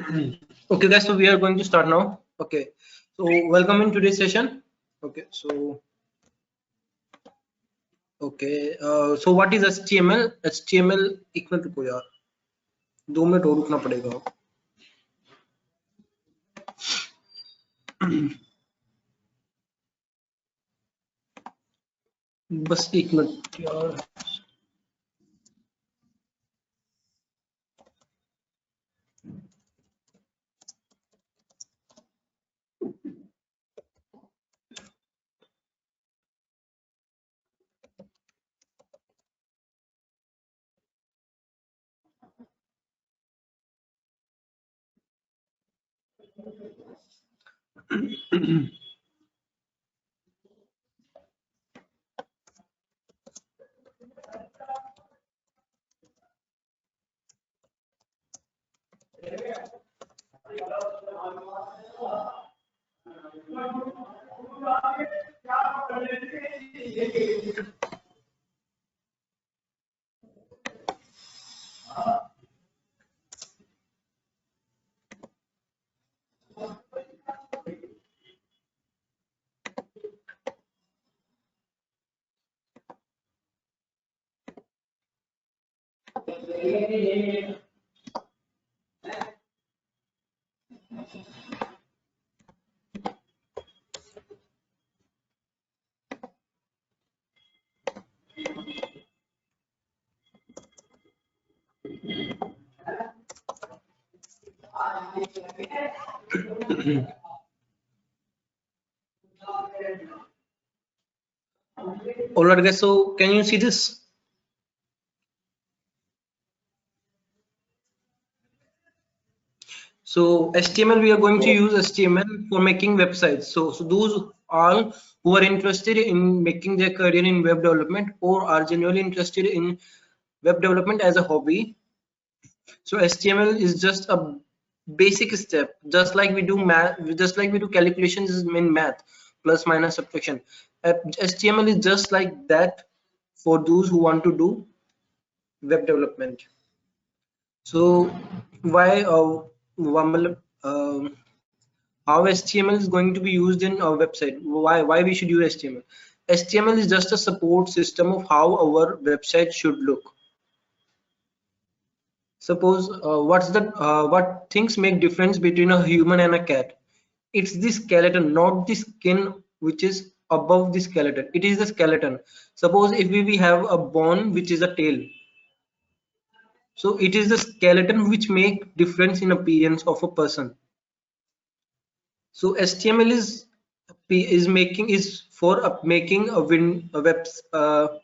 Okay, guys, so we are going to start now. Okay, so welcome in today's session. Okay, so so what is HTML? HTML equal रुको यार, 2 minute और रुकना पड़ेगा. बस 1 minute यार. Alright, guys. So can you see this? So HTML, we are going to use HTML for making websites. So those all who are interested in making their career in web development or are genuinely interested in web development as a hobby. So HTML is just a basic step, just like we do math, just like we do calculations in math, plus minus subtraction. HTML is just like that for those who want to do web development. So why how HTML is going to be used in our website? Why we should use HTML? HTML is just a support system of how our website should look. Suppose what things make difference between a human and a cat? It's the skeleton, not the skin which is above the skeleton. It is the skeleton. Suppose if we have a bone which is a tail, so it is the skeleton which make difference in appearance of a person. So HTML is for making a web website.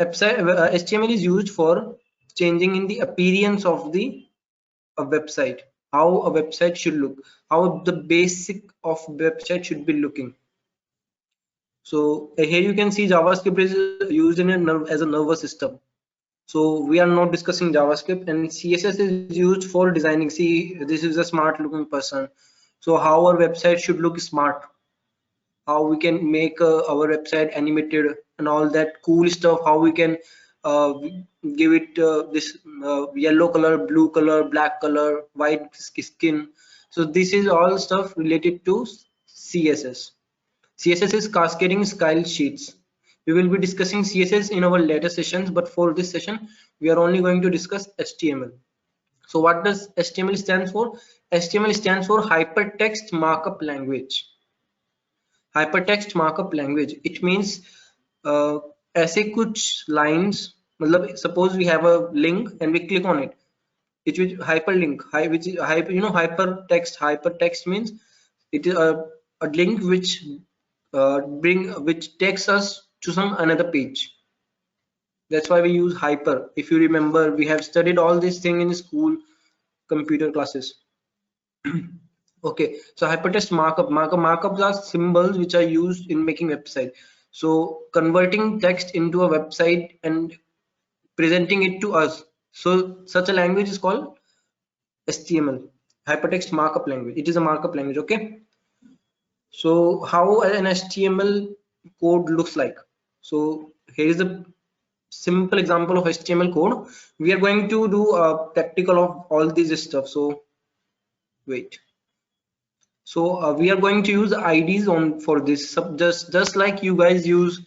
HTML is used for changing in the appearance of the website, how a website should look, how the basic of website should be looking. So here you can see JavaScript is used as a nervous system. So we are not discussing JavaScript, and CSS is used for designing. See, this is a smart looking person. So how our website should look smart, how we can make our website animated and all that cool stuff, how we can give it this yellow color, blue color, black color, white skin. So this is all stuff related to CSS. CSS is cascading style sheets. We will be discussing CSS in our later sessions, but for this session we are only going to discuss HTML. So what does HTML stand for? HTML stands for hypertext markup language. Hypertext markup language, it means ऐसे कुछ lines, मतलब suppose we have a link and we click on it, it will hyperlink, which is hypertext means it is a link which which takes us to some another page. That's why we use hyper. If you remember, we have studied all this thing in school computer classes. Okay, so hypertext markups are symbols which are used in making website. So converting text into a website and presenting it to us. So such a language is called HTML, hypertext markup language. It is a markup language. Okay. So how an HTML code looks like. So here is a simple example of HTML code. We are going to do a practical of all this stuff. So Wait. So we are going to use IDs on for this, just like you guys use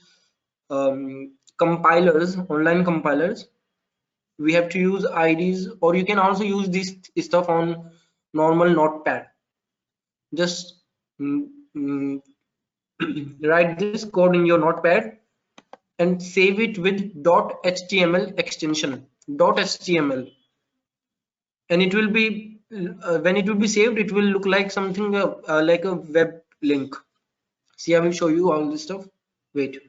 compilers, online compilers. We have to use IDs, or you can also use this stuff on normal notepad. Just mm, write this code in your notepad and save it with .html extension, .html, and it will be when it will be saved, it will look like something like a web link. See, I will show you all this stuff. Wait.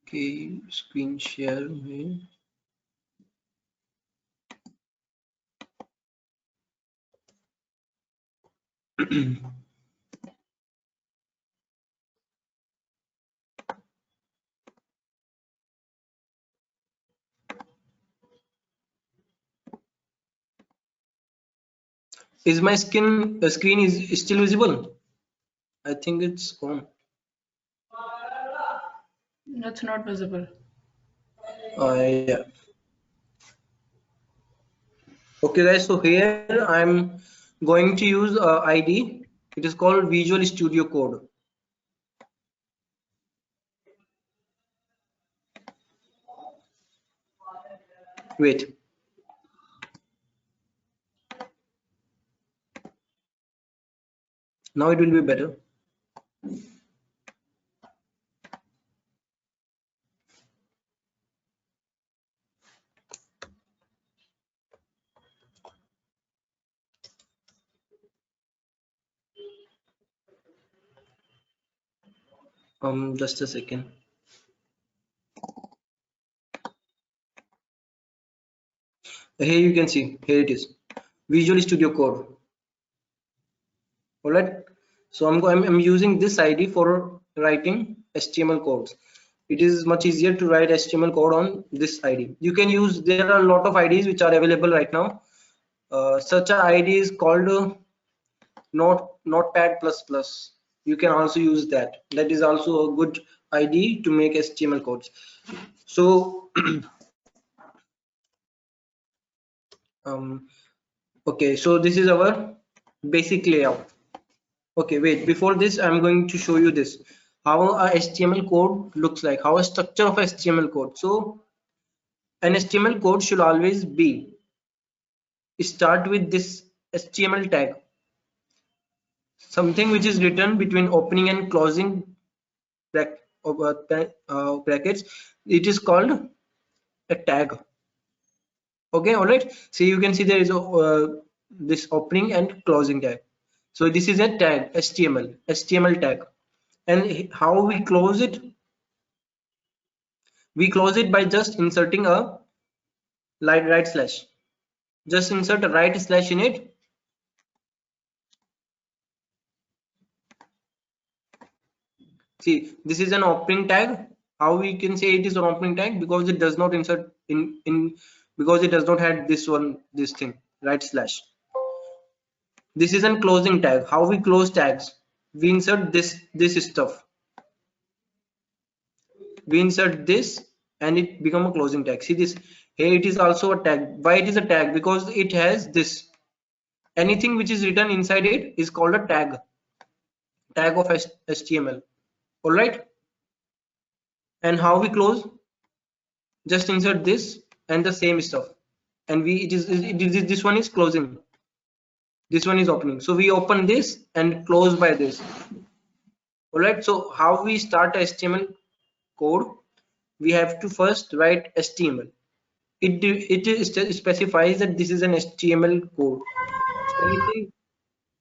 Okay, screen share. Is my screen is still visible? I think it's gone. That's not visible. Yeah. Okay, guys. So here I'm going to use ID. It is called Visual Studio Code. Wait. Now it will be better. Just a second. Here you can see. Here it is. Visual Studio Code. All right. So I'm using this ID for writing HTML codes. It is much easier to write HTML code on this ID. You can use. There are a lot of IDs which are available right now. Such a ID is called Notepad++. You can also use that. That is also a good ID to make HTML codes. So okay, so this is our basic layout. Okay, wait, before this I'm going to show you this, how a HTML code looks like, how a structure of HTML code. So an HTML code should always be start with this HTML tag, something which is written between opening and closing brackets. It is called a tag. Okay, all right. So you can see there is a this opening and closing tag. So this is a tag, HTML tag. And how we close it? We close it by just inserting a right slash. Just insert a right slash in it. See, this is an opening tag. How we can say it is an opening tag? Because it does not insert in because it does not have this thing, right slash. This is an closing tag. How we close tags? We insert this stuff. We insert this and it become a closing tag. See this here, it is also a tag. Why it is a tag? Because it has this. Anything which is written inside it is called a tag of HTML. All right. And how we close? Just insert this and the same stuff, and this one is closing, this one is opening. So we open this and close by this. All right. So how we start HTML code? We have to first write HTML. It specifies that this is an HTML code.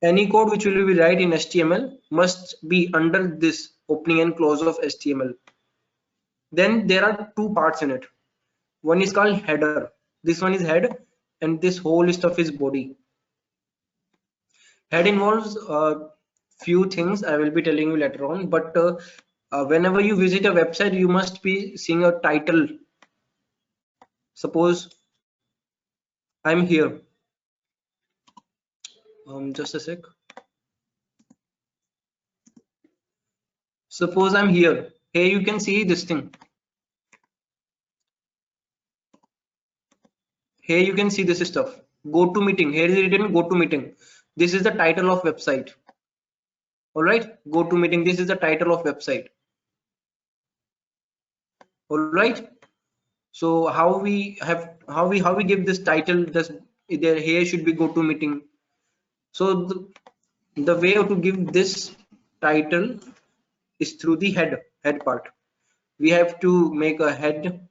Any code which will be write in HTML must be under this opening and close of HTML. Then there are two parts in it. One is called header. This one is head, and this whole stuff is body. Head involves few things I will be telling you later on, but whenever you visit a website, you must be seeing a title. Suppose I'm here. Just a sec. Suppose I'm here. Here you can see this thing. here you can see this stuff. Go to meeting, here is written go to meeting. This is the title of website. All right, go to meeting, this is the title of website. All right, so how we give this title, this there here should be go to meeting. So the way to give this title is through the head part. We have to make a head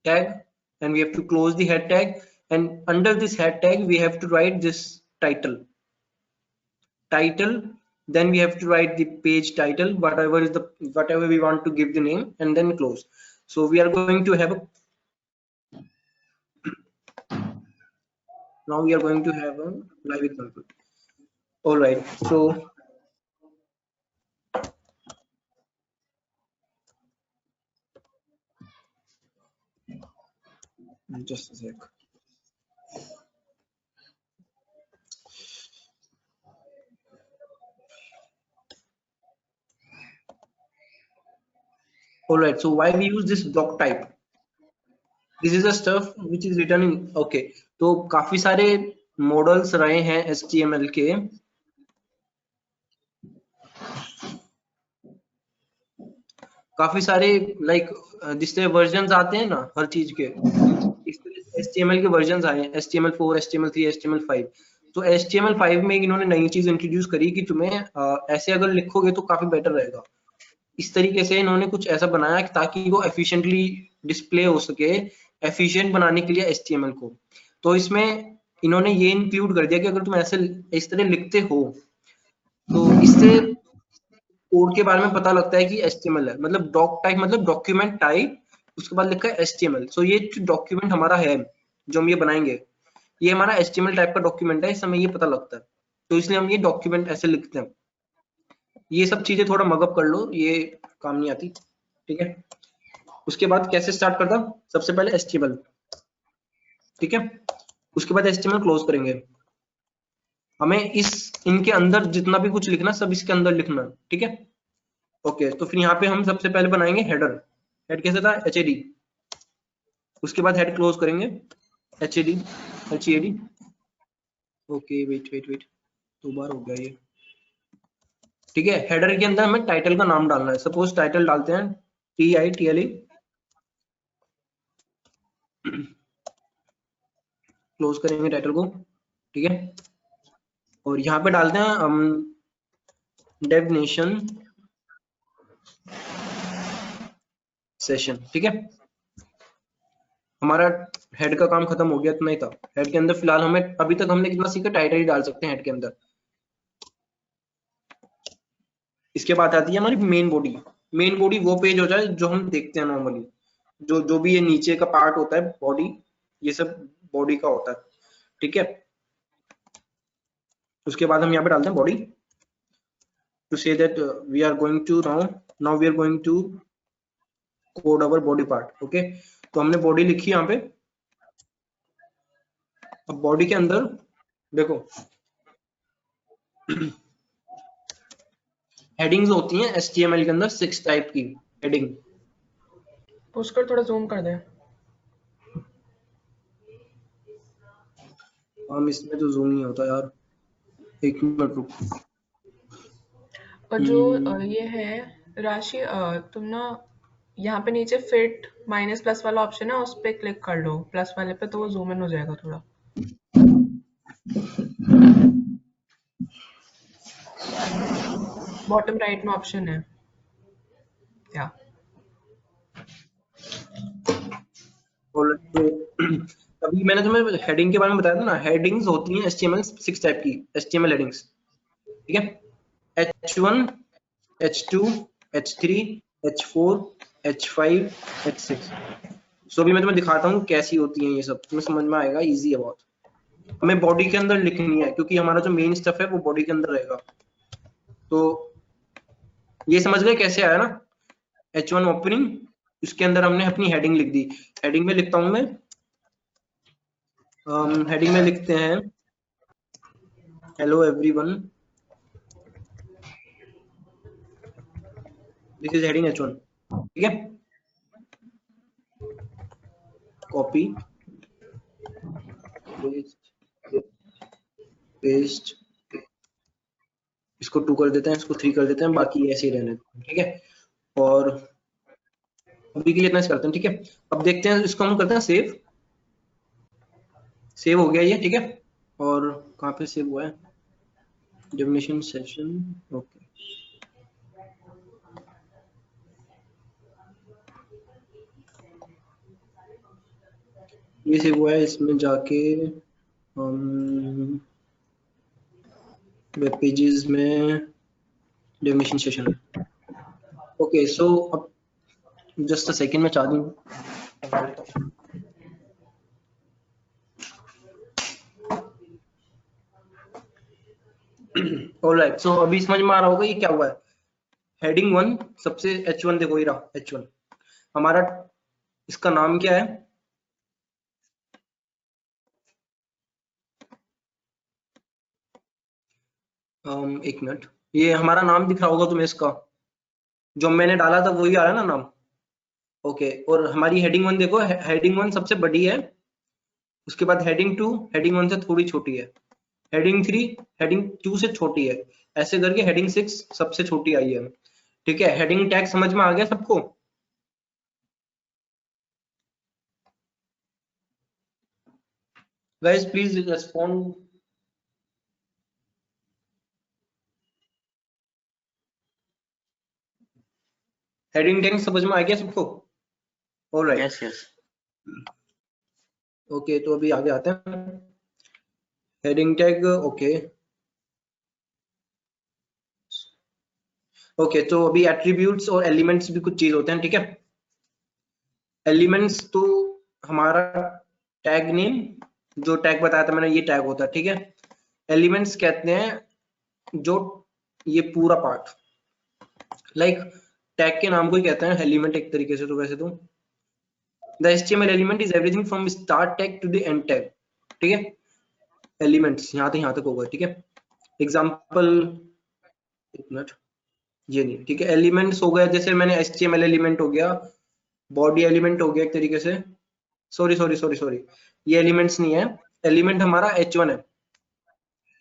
tag and we have to close the head tag, and under this head tag we have to write this title. Then we have to write the page title, whatever we want to give the name, and then close. So we are going to have a now we are going to have a live example. All right, so just a sec. All right, so why we use this block type? This is the stuff which is written in okay. तो काफी सारे models रहे हैं HTML के, काफी सारे like जिससे versions आते हैं ना हर चीज के, इस तरह HTML के वर्जन्स आए हैं, HTML4, HTML3, HTML5. तो HTML5 में इन्होंने नई चीज इंट्रोड्यूस करी कि तुम्हें ऐसे अगर लिखोगे तो काफी बेटर रहेगा. इस तरीके से इन्होंने कुछ ऐसा बनाया कि ताकि वो एफिशिएंटली डिस्प्ले हो सके, एफिशिएंट बनाने के लिए HTML को. तो इसमें इन्होंने ये इंक्लूड कर दिया कि अगर तुम ऐसे इस तरह लिखते हो तो इससे कोड के बारे में पता लगता है कि HTML है, मतलब डॉक टाइप मतलब डॉक्यूमेंट टाइप, उसके बाद लिखा है HTML. सो ये जो डॉक्यूमेंट हमारा है जो हम ये बनाएंगे, ये हमारा HTML टाइप का डॉक्यूमेंट है, इस समय ये पता लगता है. तो इसलिए हम ये डॉक्यूमेंट ऐसे लिखते हैं. ये सब चीजें थोड़ा मगअप कर लो, ये काम नहीं आती. ठीक है, उसके बाद कैसे स्टार्ट करता, सबसे पहले HTML. ठीक है, उसके बाद HTML क्लोज करेंगे. हमें इनके अंदर जितना भी कुछ लिखना सब इसके अंदर लिखना. ठीक है, ओके. तो फिर यहाँ पे हम सबसे पहले बनाएंगे हेडर. हेड कैसे था, HAD. उसके बाद हेड क्लोज करेंगे, HAD. ओके, वेट 2 बार हो गया ये. ठीक है, हेडर के अंदर हमें टाइटल का नाम डालना है. सपोज टाइटल डालते हैं TITLE. क्लोज करेंगे टाइटल को. ठीक है, और यहाँ पे डालते हैं हम डेफिनेशन सेशन. ठीक है, हमारा हेड का काम खत्म हो गया, इतना ही था. हेड के अंदर फिलहाल हमें अभी तक हमने कितना सीखा, टाइटल ही डाल सकते हैं हेड के अंदर. इसके बाद आती है हमारी मेन बॉडी. मेन बॉडी वो पेज होता है जो हम देखते हैं नॉर्मली, जो भी ये नीचे का पार्ट होता है बॉडी, ये सब बॉडी का होता है. ठीक है, उसके बाद हम यहाँ पे डालते हैं body to say that we are going to now we are going to code our body part. Okay, तो हमने बॉडी लिखी यहाँ पे. अब बॉडी के अंदर देखो हेडिंग्स होती हैं HTML के अंदर 6 टाइप की हेडिंग. पुष्कर थोड़ा जूम कर दे. हम इसमें तो जूम नहीं होता यार, 1 मिनट रुक. और जो ये है राशि, तुम ना यहाँ पे नीचे फिट माइनस प्लस वाला ऑप्शन है, उस पे क्लिक कर लो प्लस वाले पे, तो वो जूम इन हो जाएगा थोड़ा. बॉटम राइट में ऑप्शन है क्या? तो अभी मैंने तुम्हें हेडिंग के बारे में बताया था ना, हेडिंग्स होती हैं HTML 6 टाइप की HTML हेडिंग्स. ठीक है, H1, H2, H3, H4, H5, H6. सो अभी मैं तुम्हें दिखाता हूँ कैसी होती हैं ये सब, तुम्हें समझ में आएगा, इजी है बहुत. हमें बॉडी के अंदर लिखनी है क्योंकि हमारा जो मेन स्टफ है वो बॉडी के अंदर रहेगा. तो ये समझ गए कैसे आया ना, H1 ओपनिंग, उसके अंदर हमने अपनी हेडिंग लिख दी. हेडिंग में लिखता हूं मैं, हेडिंग में लिखते हैं hello everyone, this is heading H1. ठीक है, कॉपी पेस्ट, इसको 2 कर देते हैं, इसको 3 कर देते हैं, बाकी ऐसे ही रहने देते हैं, ठीक है। और अभी के लिए इतना करते हैं, ठीक है। अब देखते हैं, इसको हम करते हैं सेव। सेव हो गया ये, ठीक है। और कहाँ पे सेव हुआ है, डेफिनेशन सेशन, ओके। ये सेव हुआ है, इसमें जाके हम वेब पेजेस में डेफिनेशन सेशन, ओके। सो अब जस्ट अ सेकंड में चार्जिंग। ऑलराइट, सो अभी समझ में आ रहा होगा ये क्या हुआ है। हेडिंग 1 सबसे H1 देखो, ये रहा H1 हमारा, इसका नाम क्या है, एक मिनट, ये हमारा नाम दिख रहा होगा तुम्हें, इसका जो मैंने डाला था वही आ रहा है ना नाम, ओके। और हमारी हेडिंग 1 देखो, हेडिंग 1 सबसे बड़ी है, उसके बाद हेडिंग 2 हेडिंग 1 से थोड़ी छोटी है, हेडिंग 3 हेडिंग 2 से छोटी है, ऐसे करके हेडिंग 6 सबसे छोटी आई है, ठीक है। हेडिंग टैग समझ में आ गया सबको? Guys please respond. Heading tag समझ में आ गया सबको? Alright, yes yes. ओके, तो अभी आगे आते हैं। Heading tag, okay okay. तो अभी एट्रीब्यूट्स और एलिमेंट्स भी कुछ चीज होते हैं, ठीक है। एलिमेंट्स तो हमारा टैग नेम, जो टैग बताया था मैंने, ये टैग होता है, ठीक है। एलिमेंट्स कहते हैं जो ये पूरा पार्ट, लाइक टैग के नाम को ही कहते हैं एलिमेंट एक तरीके से, तो वैसे तो the HTML element is everything from start tag to the end tag, ठीक है। एलिमेंट्स यहाँ तक होगा, ठीक है। एग्जाम्पल, एक मिनट, ये नहीं, ठीक है। एलिमेंट्स हो गया, जैसे मैंने HTML एलिमेंट हो गया, बॉडी एलिमेंट हो गया एक तरीके से, सॉरी सॉरी सॉरी सॉरी, ये एलिमेंट्स नहीं है, एलिमेंट हमारा H1 है।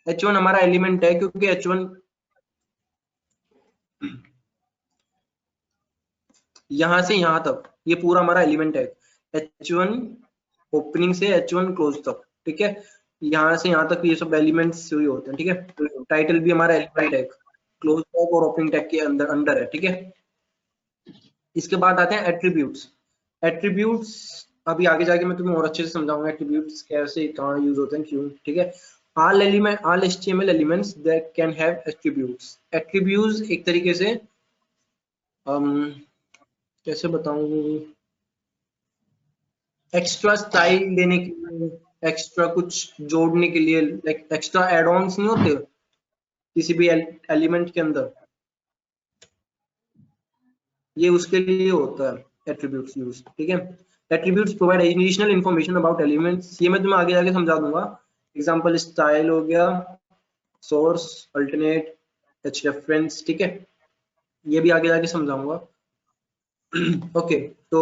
H1 हमारा एलिमेंट है, क्योंकि H1 यहां से यहां तक ये पूरा हमारा एलिमेंट है, H1 ओपनिंग से H1 क्लोज तक, ठीक है। यहाँ से यहाँ तक ये सब एलिमेंट्स ही होते हैं, ठीक है। टाइटल भी हमारा एलिमेंट है, क्लोज टैग और ओपनिंग टैग के अंदर अंडर है, ठीक है। इसके बाद आते हैं एट्रीब्यूट्स। एट्रीब्यूट्स अभी आगे जाके मैं तुम्हें और अच्छे से समझाऊंगा, एट्रीब्यूट्स कैसे कहाँ यूज होते हैं, क्यों, ठीक है। all HTML elements that can have attributes। attributes एक तरीके से कैसे बताऊं, एक्स्ट्रा स्टाइल देने के लिए, एक्स्ट्रा कुछ जोड़ने के लिए, लाइक एक्स्ट्रा एड ऑन्स नहीं होते किसी भी एलिमेंट के अंदर, ये उसके लिए होता है एट्रीब्यूट्स यूज, ठीक है। Attributes provide additional information about elements, ये मैं तुम्हें आगे जाके समझा दूंगा। एग्जांपल स्टाइल हो गया, सोर्स, अल्टरनेट, एच रेफरेंस, ठीक है, ये भी आगे जाके समझाऊंगा। ओके, तो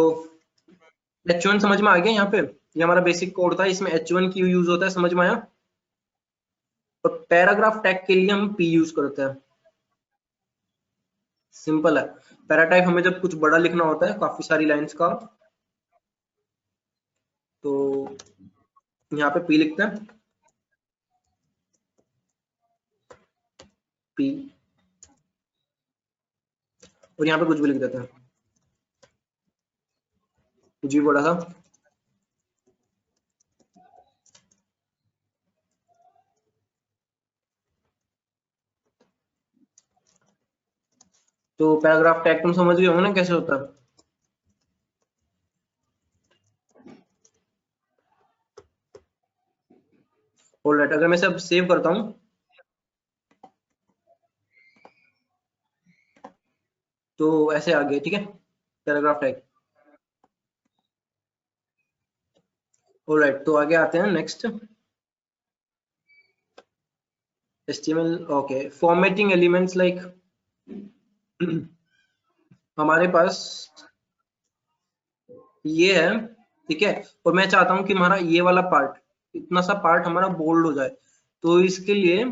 H1 समझ में आ गया, यहाँ पे ये हमारा बेसिक कोड था, इसमें H1 क्यों यूज होता है समझ में आया। और पैराग्राफ टैग के लिए हम P यूज करते हैं, सिंपल है। पैरा टाइप हमें जब कुछ बड़ा लिखना होता है, काफी सारी लाइंस का, तो यहाँ पे P लिखते हैं, P, और यहाँ पे कुछ भी लिख देते हैं, कुछ भी बड़ा सा, तो पैराग्राफ टैग तुम समझ गए होंगे ना कैसे होता है। ऑलराइट, अगर मैं सब सेव करता हूँ तो ऐसे आ गया, ठीक है, पैराग्राफ टैग। ऑलराइट, तो आगे आते हैं next, HTML, okay. Formatting elements, like हमारे पास ये है, ठीक है, और मैं चाहता हूं कि हमारा ये वाला पार्ट इतना सा पार्ट हमारा बोल्ड हो जाए। तो इसके लिए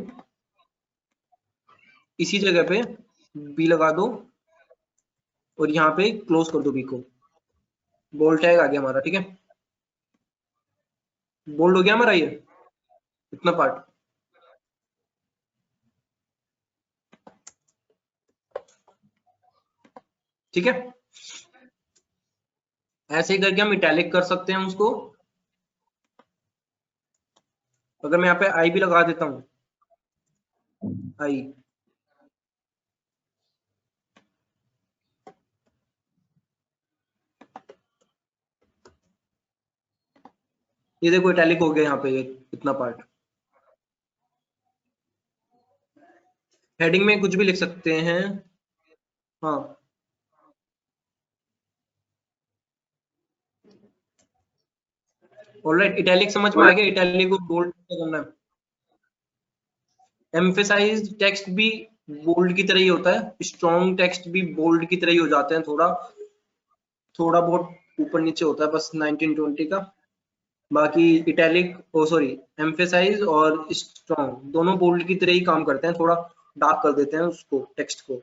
इसी जगह पे बी लगा दो और यहाँ पे क्लोज कर दो बी को। बोल्ड टैग आ गया हमारा, ठीक है, बोल्ड हो गया हमारा ये इतना पार्ट। ठीक है, ऐसे ही करके हम इटैलिक कर सकते हैं उसको। अगर मैं यहाँ पे आई भी लगा देता हूँ, आई, ये देखो इटैलिक हो गया यहाँ पे ये इतना पार्ट। हेडिंग में कुछ भी लिख सकते हैं। हाँ, ऑलराइट, इटैलिक समझ में आ गया, इटैलिक को बोल्ड करना है। एम्फेसाइज्ड टेक्स्ट भी बोल्ड की तरह ही होता है, स्ट्रॉन्ग टेक्स्ट भी बोल्ड की तरह ही हो जाते हैं, थोड़ा थोड़ा बहुत ऊपर नीचे होता है बस 1920 का। बाकी इटैलिक, ओ सॉरी, एम्फेसाइज और स्ट्रॉन्ग दोनों बोल्ड की तरह ही काम करते हैं, थोड़ा डार्क कर देते हैं उसको, टेक्स्ट को।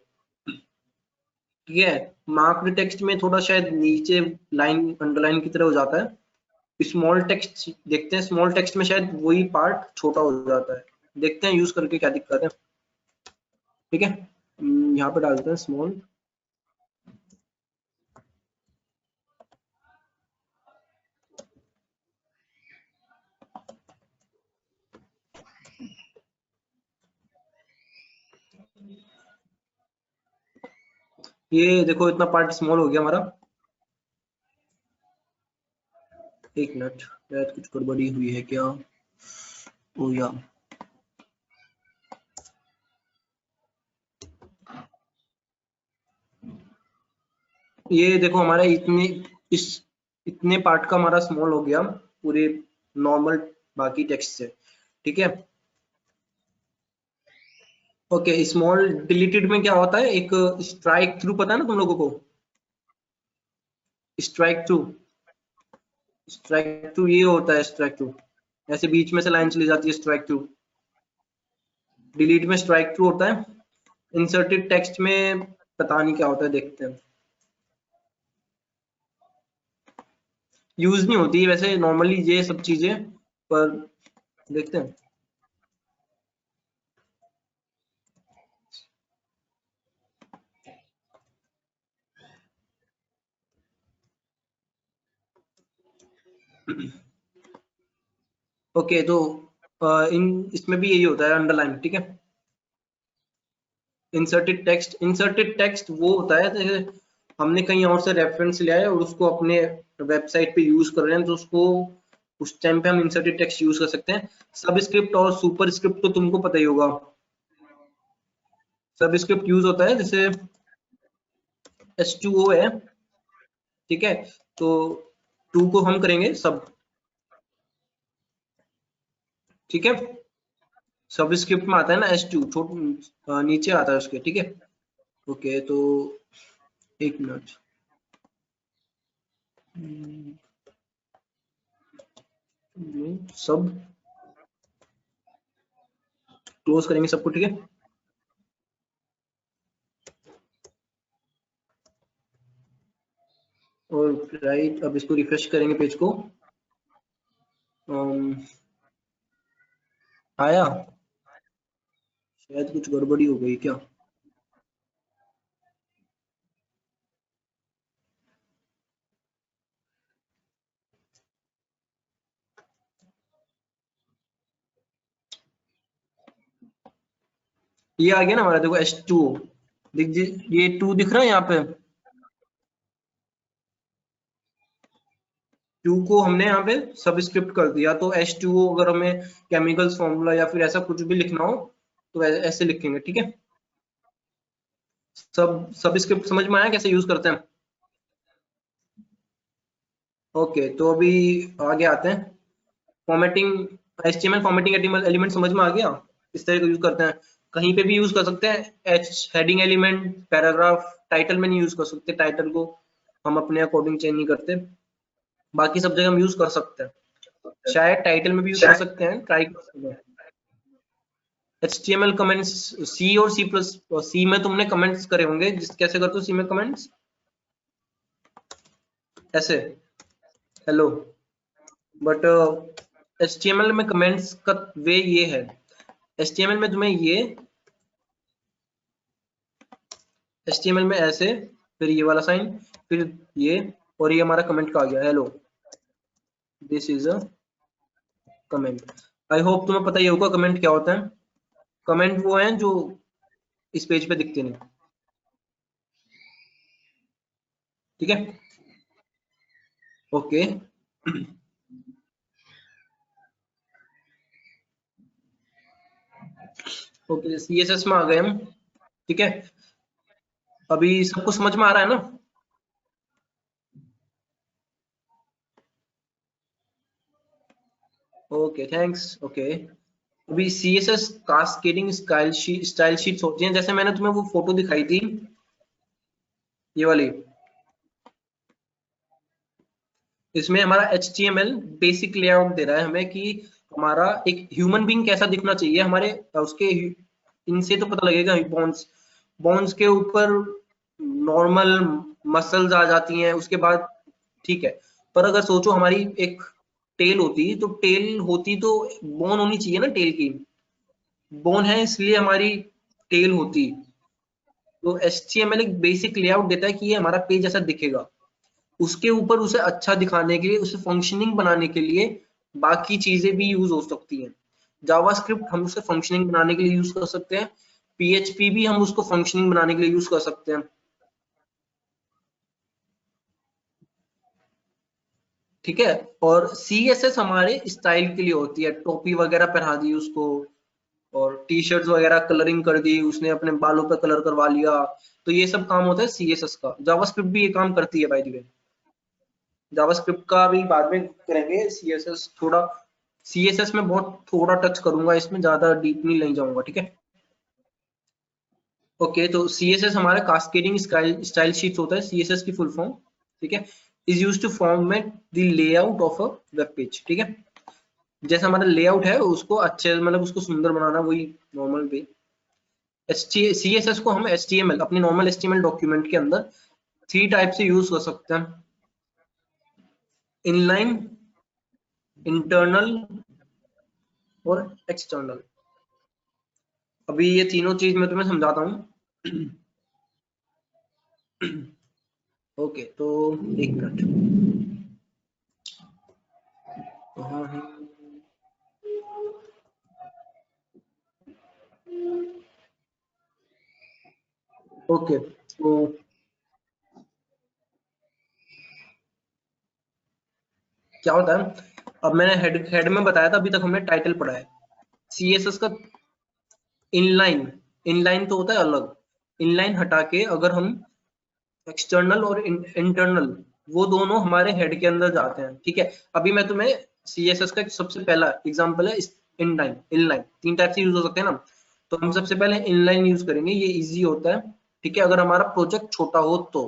ठीक है, मार्क्ड टेक्स्ट में थोड़ा शायद नीचे लाइन अंडरलाइन की तरह हो जाता है। स्मॉल टेक्स्ट देखते हैं, स्मॉल टेक्स्ट में शायद वही पार्ट छोटा हो जाता है। देखते हैं यूज करके क्या दिक्कत है। ठीक है, यहाँ पे डालते हैं स्मॉल। ये देखो इतना पार्ट स्मॉल हो गया हमारा। एक मिनट, शायद कुछ गड़बड़ी हुई है क्या? ओ या, ये देखो हमारा इस इतने पार्ट का हमारा स्मॉल हो गया पूरे नॉर्मल बाकी टेक्स्ट से। ठीक है, ओके, स्मॉल डिलीटेड में क्या होता है, एक स्ट्राइक थ्रू, पता है ना तुम लोगों को? स्ट्राइक थ्रू, स्ट्राइक थ्रू ये होता है, स्ट्राइक थ्रू ऐसे बीच में से लाइन चली जाती है, स्ट्राइक थ्रू। डिलीट में स्ट्राइक थ्रू होता है, इंसर्टेड टेक्स्ट में पता नहीं क्या होता है, देखते हैं। यूज नहीं होती है वैसे नॉर्मली ये सब चीजें, पर देखते हैं। ओके, तो इन इसमें भी यही होता है अंडरलाइन। ठीक है, इंसर्टेड टेक्स्ट वो होता है जैसे हमने कहीं और से रेफरेंस लिया है और उसको अपने वेबसाइट पे यूज कर रहे हैं, तो उसको उस टाइम पे हम इंसर्टेड टेक्स्ट यूज कर सकते हैं। सबस्क्रिप्ट और सुपरस्क्रिप्ट तो तुमको पता ही होगा। सबस्क्रिप्ट यूज होता है जैसे H2O है, ठीक है, तो टू को हम करेंगे सब। ठीक है, सबस्क्रिप्ट में आता है ना H2, नीचे आता है उसके। ठीक है, ओके, तो एक मिनट, सब क्लोज करेंगे सबको। ठीक है, और राइट, अब इसको रिफ्रेश करेंगे पेज को। आया, शायद कुछ गड़बड़ी हो गई क्या? ये आ गया ना हमारा, देखो H2O ये 2 दिख रहा है यहाँ पे। 2 को हमने यहाँ पे सबस्क्रिप्ट कर दिया, तो H2O अगर हमें केमिकल्स फॉर्मूला या फिर ऐसा कुछ भी लिखना हो तो ऐसे लिखेंगे। ठीक है, सबस्क्रिप्ट समझ में आया कैसे यूज करते हैं? ओके, तो अभी आगे आते हैं। फॉर्मेटिंग, HTML फॉर्मेटिंग एलिमेंट समझ में आ गया, इस तरह का यूज करते हैं। कहीं पे भी यूज कर सकते हैं। हेडिंग एलिमेंट, पैराग्राफ, टाइटल में नहीं यूज कर सकते, टाइटल को हम अपने अकॉर्डिंग चेंज नहीं करते, बाकी सब जगह हम यूज कर सकते हैं। शायद टाइटल में भी यूज कर सकते हैं, ट्राई कर सकते हैं। HTML कमेंट्स सी और सी प्लस सी में तुमने कमेंट्स करे होंगे, कैसे करते हो सी में कमेंट्स? ऐसे, हेलो। बट HTML में कमेंट्स का वे ये है, HTML में तुम्हें ये HTML में ऐसे, फिर ये वाला साइन, फिर ये, और ये हमारा कमेंट का आ गया, hello this is a comment. I hope तुम्हें पता ही होगा कमेंट क्या होता है। कमेंट वो हैं जो इस पेज पे दिखते नहीं, ठीक है, ओके। ओके, CSS में आ गए हम, ठीक है। अभी सब कुछ समझ में आ रहा है ना? Okay thanks, okay. अभी CSS कास्केडिंग स्टाइल शीट्स होती हैं, जैसे मैंने तुम्हें वो फोटो दिखाई थी, ये वाली। इसमें हमारा HTML बेसिक लेआउट दे रहा है हमें कि हमारा एक ह्यूमन बीइंग कैसा दिखना चाहिए, हमारे उसके इनसे तो पता लगेगा, बोन्स बोन्स के ऊपर नॉर्मल मसल्स आ जाती हैं उसके बाद, ठीक है। पर अगर सोचो हमारी एक टेल होती, तो टेल होती तो बोन होनी चाहिए ना, टेल की बोन है इसलिए हमारी टेल होती। तो HTML एक बेसिक लेआउट देता है कि ये हमारा पेज ऐसा दिखेगा, उसके ऊपर उसे अच्छा दिखाने के लिए, उसे फंक्शनिंग बनाने के लिए बाकी चीजें भी यूज हो सकती हैं। जावास्क्रिप्ट हम उसे फंक्शनिंग बनाने के लिए यूज कर सकते हैं, PHP भी हम उसको फंक्शनिंग बनाने के लिए यूज कर सकते हैं, ठीक है। और CSS हमारे स्टाइल के लिए होती है, टोपी वगैरह पहना दी उसको, और टी शर्ट्स वगैरह कलरिंग कर दी, उसने अपने बालों पे कलर करवा लिया, तो ये सब काम होता है CSS का। जावास्क्रिप्ट भी ये काम करती है बाय द वे। जावास्क्रिप्ट का भी बाद में करेंगे, CSS थोड़ा, CSS में बहुत थोड़ा टच करूंगा, इसमें ज्यादा डीपली नहीं जाऊंगा, ठीक है। ओके, तो CSS हमारा कास्केडिंग स्टाइल शीट्स होता है, CSS की फुल फॉर्म, ठीक है। Is used to format the layout of a web page, ठीक है। जैसा हमारा लेआउट है उसको अच्छे, मतलब उसको सुंदर बनाना, वही नॉर्मल पे। CSS को हम HTML, अपने नॉर्मल HTML डॉक्यूमेंट के अंदर 3 टाइप से यूज कर सकते हैं, इनलाइन, इंटरनल और एक्सटर्नल। अभी ये तीनों चीज मैं तुम्हें समझाता हूँ। ओके, तो एक मिनट, कहाँ है? ओके, तो क्या होता है, अब मैंने हेड में बताया था, अभी तक हमने टाइटल पढ़ा है। CSS का इनलाइन, इनलाइन तो होता है अलग, इनलाइन हटा के अगर हम एक्सटर्नल और इंटरनल, वो दोनों हमारे हेड के अंदर जाते हैं, ठीक है। अभी मैं तुम्हें CSS का सबसे पहला एग्जांपल है इनलाइन। इनलाइन 3 टाइप से यूज हो सकते हैं ना, तो हम सबसे पहले इनलाइन यूज करेंगे, ये इजी होता है, ठीक है। अगर हमारा प्रोजेक्ट छोटा हो तो,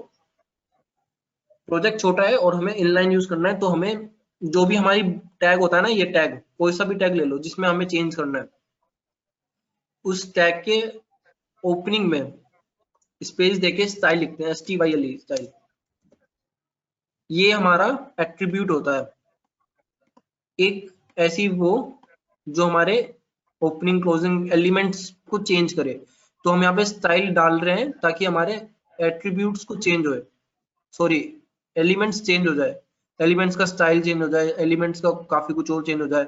प्रोजेक्ट छोटा है और हमें इनलाइन यूज करना है, तो हमें जो भी हमारी टैग होता है ना, ये टैग कोई सा भी टैग ले लो जिसमें हमें चेंज करना है, उस टैग के ओपनिंग में स्पेस देके स्टाइल लिखते हैं, STYLE स्टाइल। ये हमारा एट्रीब्यूट होता है, एक ऐसी वो जो हमारे ओपनिंग क्लोजिंग एलिमेंट्स को चेंज करे। तो हम यहाँ पे स्टाइल डाल रहे हैं ताकि हमारे एट्रीब्यूट्स को चेंज होए, सॉरी एलिमेंट्स चेंज हो जाए, एलिमेंट्स का स्टाइल चेंज हो जाए, एलिमेंट्स का काफी कुछ और चेंज हो जाए।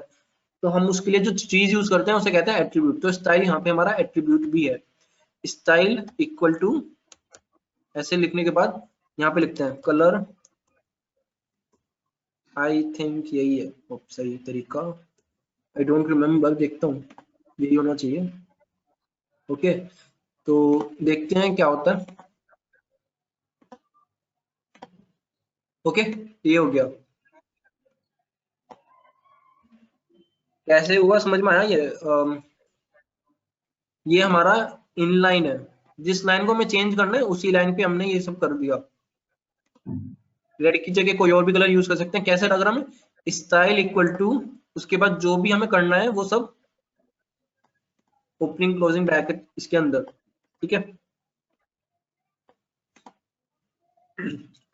तो हम उसके लिए जो चीज यूज करते हैं उसे कहते हैं एट्रीब्यूट। तो स्टाइल यहाँ पे हमारा एट्रीब्यूट भी है। स्टाइल इक्वल टू, ऐसे लिखने के बाद यहाँ पे लिखते हैं कलर, आई थिंक यही है सही तरीका, आई डोंट रिमेम्बर, देखता हूँ, यही होना चाहिए। ओके, तो देखते हैं क्या होता है। ओके, ये हो गया, कैसे हुआ समझ में आया ये? ये हमारा इनलाइन है, जिस लाइन को हमें चेंज करना है उसी लाइन पे हमने ये सब कर दिया। रेड की जगह कोई और भी कलर यूज कर सकते हैं, कैसे डायग्राम में, स्टाइल इक्वल टू, उसके बाद जो भी हमें करना है वो सब ओपनिंग क्लोजिंग ब्रैकेट इसके अंदर, ठीक है।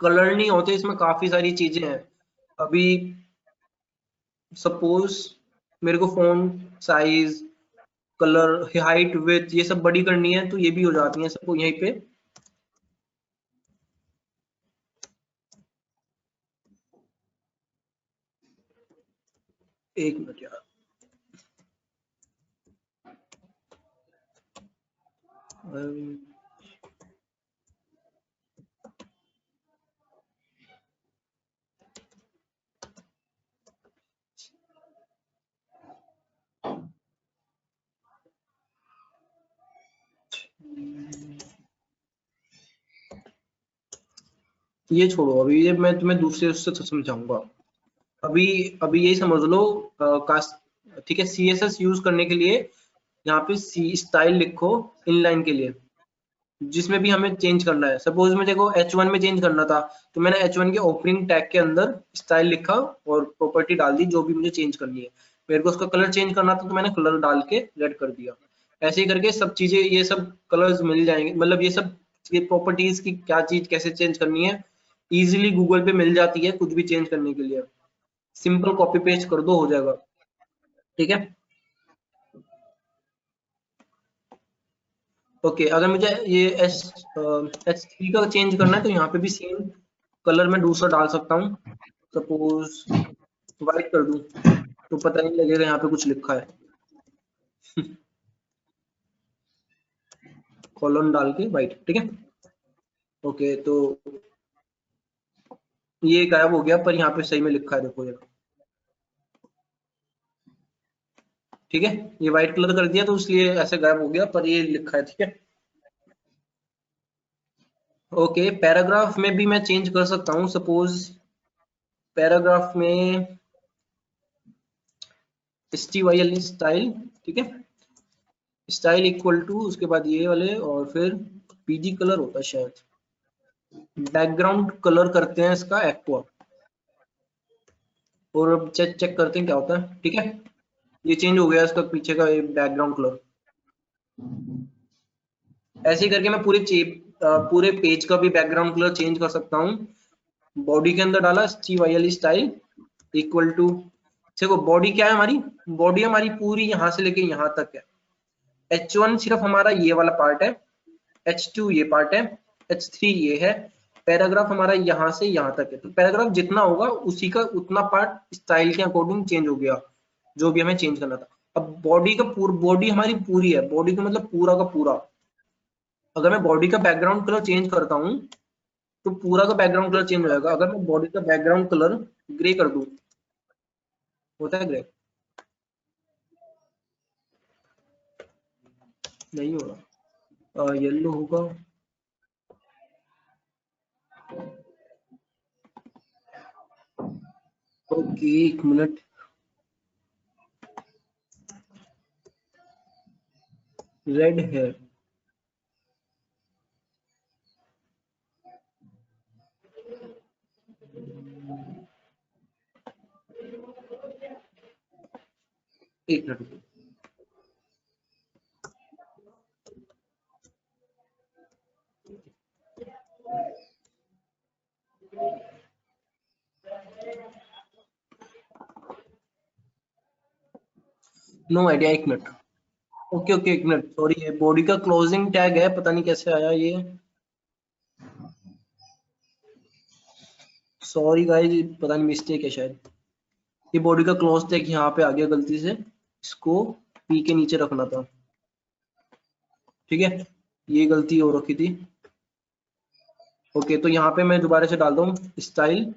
कलर नहीं होते इसमें, काफी सारी चीजें हैं। अभी सपोज मेरे को font size, colour, height, width ये सब बड़ी करनी है, तो ये भी हो जाती है सबको यहीं पे। एक मिनट यार, ये छोड़ो, अभी ये मैं तुम्हें दूसरे उससे समझाऊंगा। अभी अभी यही समझ लो, कास्ट, ठीक है। सीएसएस यूज करने के लिए यहाँ पे सी स्टाइल लिखो इनलाइन के लिए, जिसमें भी हमें चेंज करना है। सपोज में देखो H1 में चेंज करना था, तो मैंने H1 के ओपनिंग टैग के अंदर स्टाइल लिखा और प्रॉपर्टी डाल दी जो भी मुझे चेंज करनी है। मेरे को उसका कलर चेंज करना था, तो मैंने कलर डाल के रेड कर दिया। ऐसे ही करके सब चीजें, ये सब कलर्स मिल जाएंगे, मतलब ये सब, ये प्रॉपर्टीज की क्या चीज कैसे चेंज करनी है, इजीली गूगल पे मिल जाती है कुछ भी चेंज करने के लिए। सिंपल कॉपी पेस्ट कर दो, हो जाएगा, ठीक है। ओके, अगर मुझे ये H3 का चेंज करना है, तो यहाँ पे भी सेम कलर में दूसरा डाल सकता हूँ। सपोज व्हाइट कर दूं, तो पता नहीं लगेगा यहाँ पे कुछ लिखा है। कॉलन डाल के व्हाइट, ठीक है। ओके, तो ये गायब हो गया, पर यहाँ पे सही में लिखा है, देखो ये, ठीक है। ये व्हाइट कलर कर दिया तो इसलिए ऐसे गायब हो गया, पर ये लिखा है, ठीक है। ओके, पैराग्राफ में भी मैं चेंज कर सकता हूँ। सपोज पैराग्राफ में STYL स्टाइल, ठीक है। स्टाइल इक्वल टू, उसके बाद ये वाले, और फिर PG कलर होता है शायद, बैकग्राउंड कलर करते हैं इसका एक्वा, और अब चेक चेक करते हैं क्या होता है, ठीक है। ये चेंज हो गया इसका पीछे का बैकग्राउंड कलर। ऐसे ही करके मैं पूरे पेज का भी बैकग्राउंड कलर चेंज कर सकता हूँ। बॉडी के अंदर डाला STYL स्टाइल इक्वल टू, देखो बॉडी क्या है हमारी, बॉडी हमारी पूरी यहाँ से लेके यहाँ तक है। H1 सिर्फ हमारा ये वाला पार्ट है, H2 ये पार्ट है, H3 ये है। पैराग्राफ हमारा यहाँ से यहाँ तक है, तो पैराग्राफ जितना होगा उसी का उतना पार्ट स्टाइल के अकॉर्डिंग चेंज हो गया, जो भी हमें चेंज करना था। अब बॉडी का बॉडी हमारी पूरी है, बॉडी का मतलब पूरा का पूरा। अगर मैं बॉडी का बैकग्राउंड कलर चेंज करता हूँ, तो पूरा का बैकग्राउंड कलर चेंज हो जाएगा। अगर मैं बॉडी का बैकग्राउंड कलर ग्रे कर दूं, होता है ग्रे? नहीं हो रहा, येलो होगा। ओके, एक मिनट, रेड है। एक मिनट, नो आइडिया, एक मिनट। ओके ओके, एक मिनट, सॉरी, ये बॉडी का क्लोजिंग टैग है, पता नहीं कैसे आया ये। सॉरी गाइस, पता नहीं मिस्टेक है शायद। ये बॉडी का क्लोज टैग यहाँ पे आ गया गलती से, इसको पी के नीचे रखना था, ठीक है। ये गलती हो रखी थी। ओके, तो यहाँ पे मैं दोबारा से डाल दूँ स्टाइल,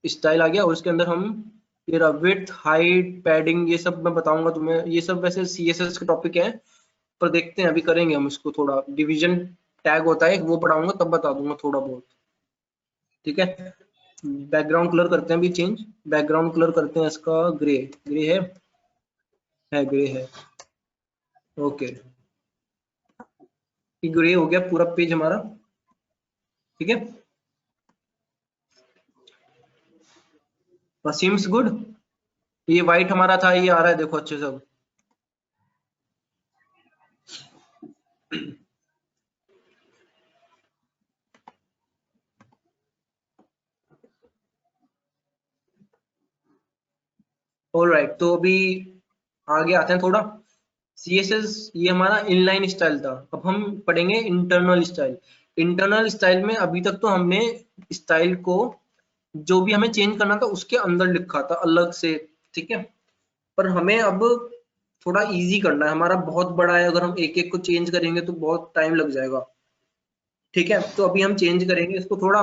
स्टाइल आ गया, और इसके अंदर हम ये विड्थ, हाइट, पैडिंग, ये सब मैं बताऊंगा तुम्हें। ये सब वैसे CSS के टॉपिक है, पर देखते हैं, अभी करेंगे हम इसको। थोड़ा डिवीजन टैग होता है वो पढ़ाऊंगा, तब बता दूंगा थोड़ा बहुत, ठीक है। बैकग्राउंड कलर करते हैं अभी चेंज, बैकग्राउंड कलर करते हैं इसका ग्रे। ग्रे है ग्रे है। ओके, ग्रे हो गया पूरा पेज हमारा, ठीक है। Seems good. ये वाइट हमारा था, ये आ रहा है देखो अच्छे से अब। ऑलराइट, तो अभी आगे आते हैं थोड़ा। CSS ये हमारा इनलाइन स्टाइल था, अब हम पढ़ेंगे इंटरनल स्टाइल। इंटरनल स्टाइल में अभी तक तो हमने स्टाइल को जो भी हमें चेंज करना था उसके अंदर लिखा था अलग से, ठीक है। पर हमें अब थोड़ा इजी करना है, हमारा बहुत बड़ा है, अगर हम एक एक को चेंज करेंगे तो बहुत टाइम लग जाएगा, ठीक है। तो अभी हम चेंज करेंगे इसको, थोड़ा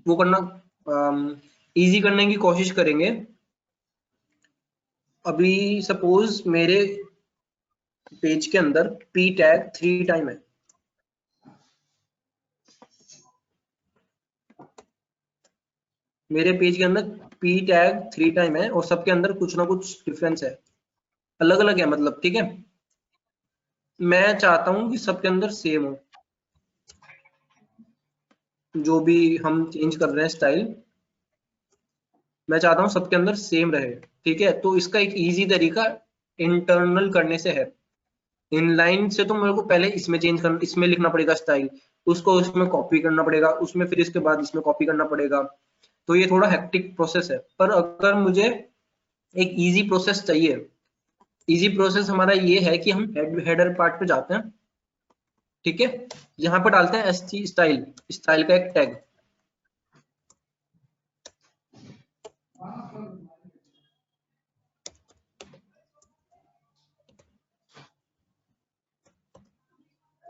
वो करना, इजी करने की कोशिश करेंगे। अभी सपोज मेरे पेज के अंदर p टैग 3 टाइम है, मेरे पेज के अंदर p टैग 3 टाइम है और सबके अंदर कुछ ना कुछ डिफरेंस है, अलग अलग है मतलब, ठीक है। मैं चाहता हूं कि सबके अंदर सेम हो, जो भी हम चेंज कर रहे हैं स्टाइल, मैं चाहता हूं सबके अंदर सेम रहे, ठीक है। तो इसका एक इजी तरीका इंटरनल करने से है। इनलाइन से तो मेरे को पहले इसमें चेंज करना, इसमें लिखना पड़ेगा स्टाइल, उसको उसमें कॉपी करना पड़ेगा, उसमें फिर इसके बाद इसमें कॉपी करना पड़ेगा, तो ये थोड़ा हेक्टिक प्रोसेस है। पर अगर मुझे एक इजी प्रोसेस चाहिए, इजी प्रोसेस हमारा ये है कि हम हेडर पार्ट पे जाते हैं, ठीक है। यहाँ पर डालते हैं st स्टाइल, स्टाइल का एक टैग,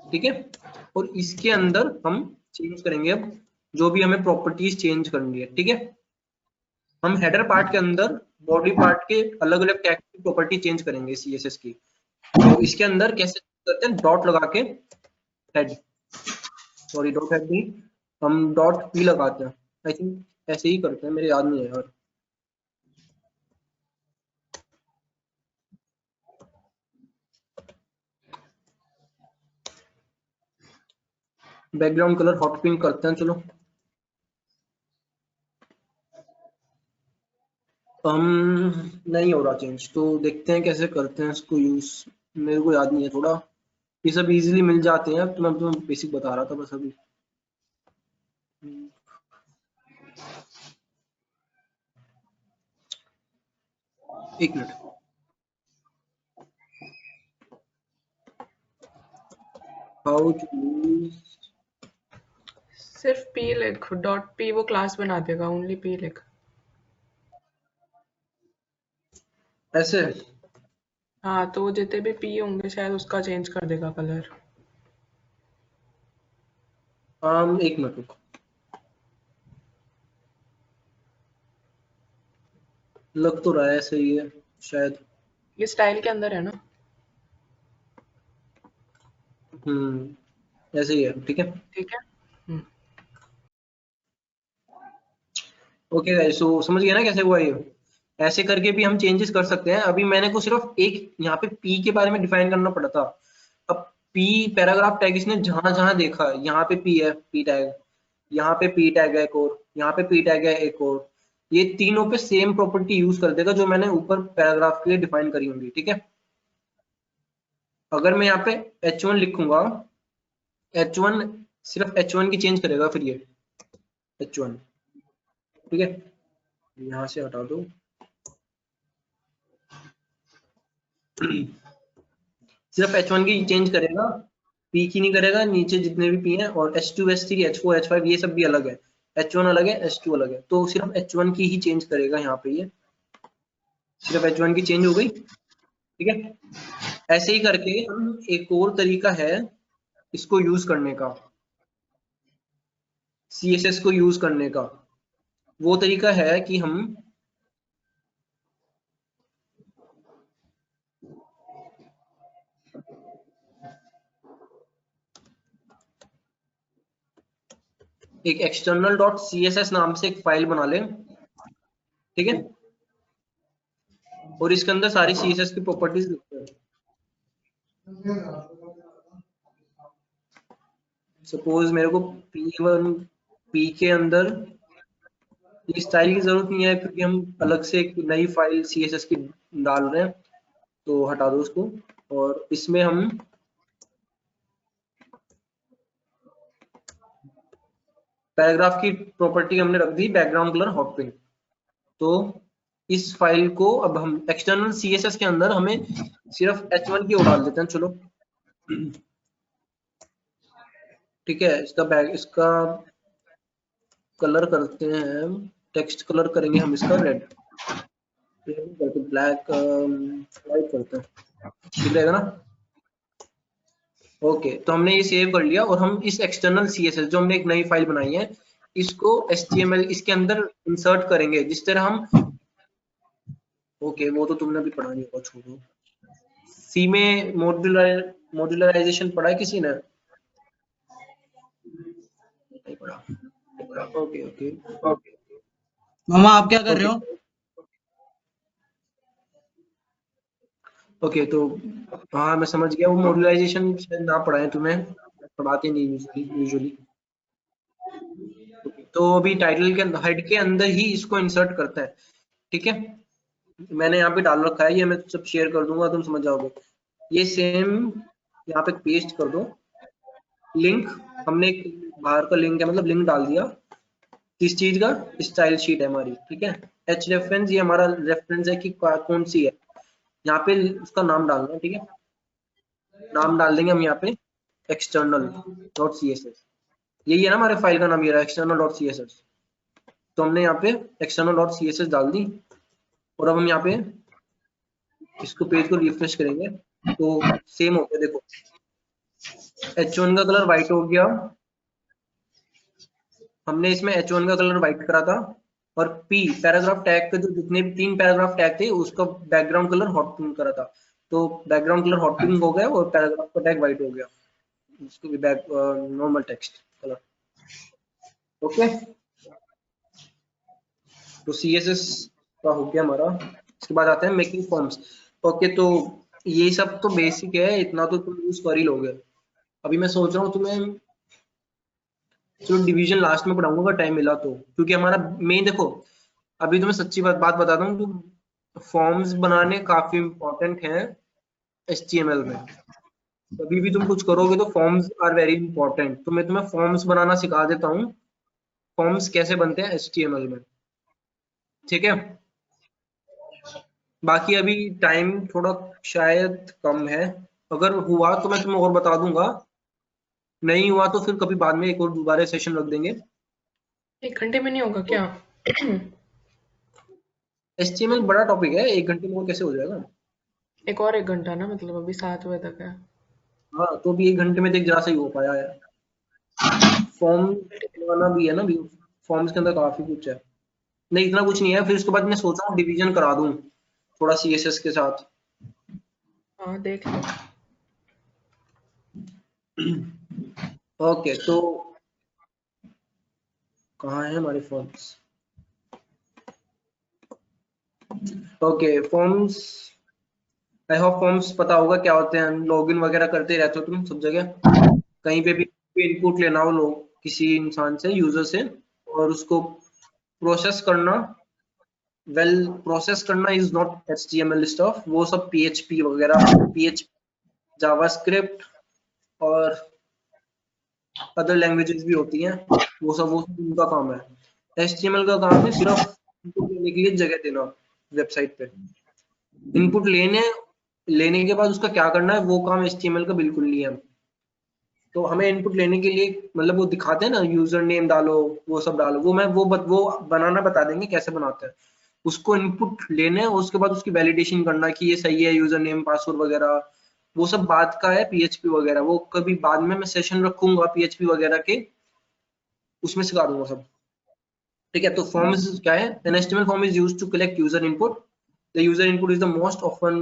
ठीक है। और इसके अंदर हम चेंज करेंगे अब जो भी हमें प्रॉपर्टीज चेंज करनी है, ठीक है। हम हेडर पार्ट के अंदर बॉडी पार्ट के अलग अलग टैग की प्रॉपर्टी चेंज करेंगे CSS की। तो इसके अंदर कैसे करते हैं, डॉट लगा के हेड, सॉरी डॉट हेड नहीं, हम डॉट पी लगाते हैं, आई थिंक ऐसे ही करते हैं, मेरे याद नहीं है यार। बैकग्राउंड कलर हॉट पिंक करते हैं, चलो। हम नहीं हो रहा चेंज, तो देखते हैं कैसे करते हैं इसको यूज, मेरे को याद नहीं है थोड़ा। ये सब इजीली मिल जाते हैं, तो मैं तो बेसिक बता रहा था बस अभी। एक मिनट, हाउ टू यूज, सिर्फ p लिख, डॉट p वो क्लास बना देगा, ओनली p लिख। ऐसे। हाँ, तो वो जितने भी p होंगे शायद उसका चेंज कर देगा कलर। एक मिनट रुको, लग तो रहा है सही है शायद। ये स्टाइल के अंदर है ना? ऐसे ही है, ठीक है। ठीक है। हम्म। ओके गाइस, सो समझ गए ना कैसे हुआ ये। ऐसे करके भी हम चेंजेस कर सकते हैं। अभी मैंने को सिर्फ एक यहाँ पे पी के बारे में डिफाइन करना पड़ा था। अब पी पैराग्राफ टैग इसने जहां जहां देखा, यहाँ पे पी है, पी टैग, यहाँ पे पी टैग है एक और, यहाँ पे पी टैग है एक और, ये तीनों पे सेम प्रॉपर्टी यूज कर देगा जो मैंने ऊपर पैराग्राफ के लिए डिफाइन करी होंगी, ठीक है। अगर मैं यहाँ पे h1 लिखूंगा, h1 सिर्फ h1 की चेंज करेगा, फिर ये h1, ठीक है। यहाँ से हटा दो, सिर्फ H1 की चेंज करेगा, P की नहीं करेगा, नीचे जितने भी P हैं, और H2 H3 H4 H5 ये सब भी अलग है, H1 अलग है H2 अलग है, तो सिर्फ H1 की ही चेंज करेगा यहाँ पे, ये सिर्फ H1 की चेंज हो गई, ठीक है। ऐसे ही करके हम, एक और तरीका है इसको यूज करने का, CSS को यूज करने का, वो तरीका है कि हम एक एक्सटर्नल डॉट CSS नाम से एक फाइल बना लें, ठीक है। और इसके अंदर सारी CSS की प्रॉपर्टीज लिखते हैं। सपोज मेरे को P1 P के अंदर ये स्टाइल की जरूरत नहीं है क्योंकि हम अलग से एक नई फाइल CSS की डाल रहे हैं, तो हटा दो उसको। और इसमें हम पैराग्राफ की प्रॉपर्टी हमने रख the background colour hot pink. तो इस फाइल को अब हम एक्सटर्नल CSS के अंदर हमें सिर्फ H1 की ओर डाल देते हैं। चलो ठीक है, इसका कलर करते हैं, टेक्स्ट कलर करेंगे हम इसका रेड, ब्लैक वाइट करते हैं, ठीक रहेगा ना। ओके, तो हमने ये सेव कर लिया और हम इस एक्सटर्नल CSS जो हमने एक नई फाइल बनाई है इसको HTML इसके अंदर इंसर्ट करेंगे जिस तरह हम, ओके वो तो तुमने भी पढ़ा नहीं होगा, छोड़ो। सी में मॉड्यूलराइजेशन पढ़ा है किसी ने? नहीं पढ़ा। ओके ओके मामा आप क्या कर रहे ओके हो? ओके, तो हाँ मैं समझ गया, वो मॉड्यूलराइजेशन शायद ना पढ़ाए तुम्हें, पढ़ाते नहीं यूजुअली। तो अभी टाइटल के हेड के अंदर ही इसको इंसर्ट करता है, ठीक है। मैंने यहाँ पे डाल रखा है, ये मैं सब शेयर कर दूंगा, तुम समझ जाओगे। ये सेम यहाँ पे पेस्ट कर दो लिंक, हमने एक बाहर का लिंक है मतलब लिंक डाल दिया, किस चीज का, स्टाइल शीट है हमारी, ठीक है। एच रेफरेंस ये हमारा रेफरेंस है कि कौन सी है, यहाँ पे उसका नाम डालना है, ठीक है। नाम डाल देंगे हम यहाँ पे external.css, यही है ना हमारे फाइल का नाम, ये रहा external.css। तो हमने यहाँ पे external.css डाल दी और अब हम यहाँ पे इसको पेज को रिफ्रेश करेंगे तो सेम हो गया, देखो H1 का कलर व्हाइट हो गया, हमने इसमें H1 का कलर व्हाइट करा था। और P पैराग्राफ टैग के जो जितने भी 3 पैराग्राफ टैग थे उसका बैकग्राउंड कलर हॉट पिंक करा था, तो बैकग्राउंड कलर हॉट पिंक हो गया और पैराग्राफ का टैग व्हाइट हो गया, उसको भी back normal text colour. Okay, तो CSS का हो गया हमारा। इसके बाद आते हैं मेकिंग फॉर्म्स। ओके, तो ये सब तो बेसिक है, इतना तो तुम यूज कर ही लोगे। अभी मैं सोच रहा हूँ तुम्हें, चलो डिवीजन लास्ट में पढ़ाऊंगा अगर टाइम मिला तो, क्योंकि हमारा मेन देखो, अभी तुम्हें सच्ची बात बताता हूँ, तो फॉर्म्स बनाने काफी इंपॉर्टेंट हैं HTML में। कभी भी तुम कुछ करोगे तो फॉर्म्स आर वेरी इंपॉर्टेंट, तो मैं तुम्हें फॉर्म्स बनाना सिखा देता हूँ, फॉर्म्स कैसे बनते हैं HTML में, ठीक है। बाकी अभी टाइम थोड़ा शायद कम है, अगर हुआ तो मैं तुम्हें और बता दूंगा, नहीं हुआ तो फिर कभी बाद में एक और दोबारा सेशन रख देंगे। 1 घंटे में नहीं होगा क्या? HTML बड़ा टॉपिक है, 1 घंटे में और कैसे हो जाएगा। एक और 1 घंटा ना, मतलब अभी 7 बजे तक है। हाँ, तो अभी 1 घंटे में देख जरा सही हो पाया है, फॉर्म बनाना भी है ना, भी फॉर्म्स के अंदर काफी कुछ है, नहीं इतना कुछ नहीं है। फिर उसके बाद मैं सोचा हूँ डिवीजन करा दूं थोड़ा CSS के साथ। हाँ देख लो। ओके, तो कहाँ है हमारे forms? Okay, forms, I hope forms पता होगा क्या होते हैं, लॉगिन वगैरह करते रहते हो तुम सब जगह, कहीं पे भी इनपुट लेना हो लोग किसी इंसान से, यूजर से, और उसको प्रोसेस करना, वेल प्रोसेस करना इज नॉट HTML स्टफ, वो सब PHP वगैरह, PHP जावास्क्रिप्ट और अदर लैंग्वेजेस भी होती हैं, वो सब उनका काम है। HTML का काम है सिर्फ इनपुट लेने के लिए जगह देना वेबसाइट पे, इनपुट लेने के बाद उसका क्या करना है वो काम HTML का बिल्कुल नहीं है। तो हमें इनपुट लेने के लिए मतलब वो दिखाते हैं ना, यूजर नेम डालो, वो सब डालो, वो बनाना बता देंगे कैसे बनाते हैं। उसको इनपुट लेने हैं और उसके बाद उसकी वैलिडेशन करना कि ये सही है, यूजर नेम पासवर्ड वगैरह, वो सब बात का है। PHP वगैरह वो कभी बाद में मैं सेशन रखूंगा PHP वगैरह के, उसमें सिखा दूंगा सब, ठीक है। तो फॉर्म्स क्या है, an HTML form is used to collect user input, the user input is the most often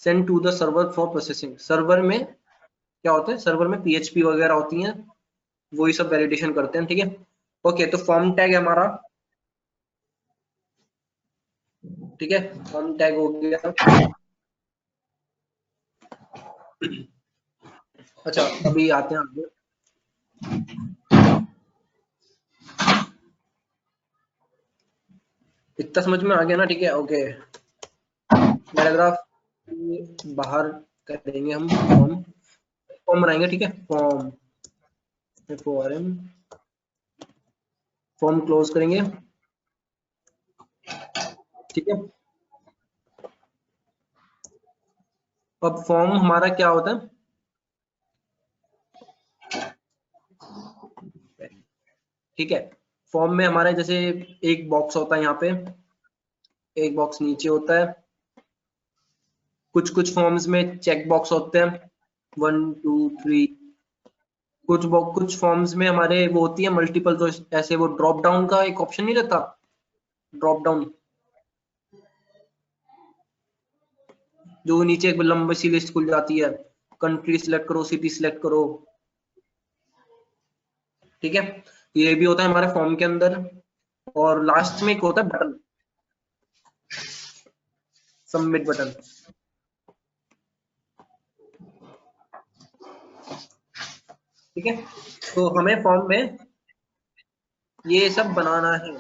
send to the server for processing. Server में क्या होता है, सर्वर में PHP वगैरह होती हैं, वही सब वैलिडेशन करते हैं, ठीक है। ओके, तो फॉर्म टैग है हमारा, ठीक है, फॉर्म टैग हो गया। अच्छा, अभी आते हैं आगे। इतना समझ में आ गया ना? ठीक है, ओके। पैराग्राफ बाहर करेंगे हम, फॉर्म फॉर्म बनाएंगे, ठीक है, फॉर्म फॉर्म क्लोज करेंगे, ठीक है। अब फॉर्म हमारा क्या होता है? ठीक है, फॉर्म में हमारे जैसे एक बॉक्स होता है, यहाँ पे एक बॉक्स नीचे होता है, कुछ फॉर्म्स में चेक बॉक्स होते हैं 1 2 3, कुछ फॉर्म्स में हमारे वो होती है मल्टीपल चॉइस, ऐसे वो ड्रॉप डाउन का एक ऑप्शन नहीं रहता, ड्रॉप डाउन, जो नीचे एक लंबी सी लिस्ट खुल जाती है, कंट्री सिलेक्ट करो, सिटी सिलेक्ट करो, ठीक है। ये भी होता है हमारे फॉर्म के अंदर। और लास्ट में एक होता है बटन, सबमिट बटन, ठीक है। तो हमें फॉर्म में ये सब बनाना है,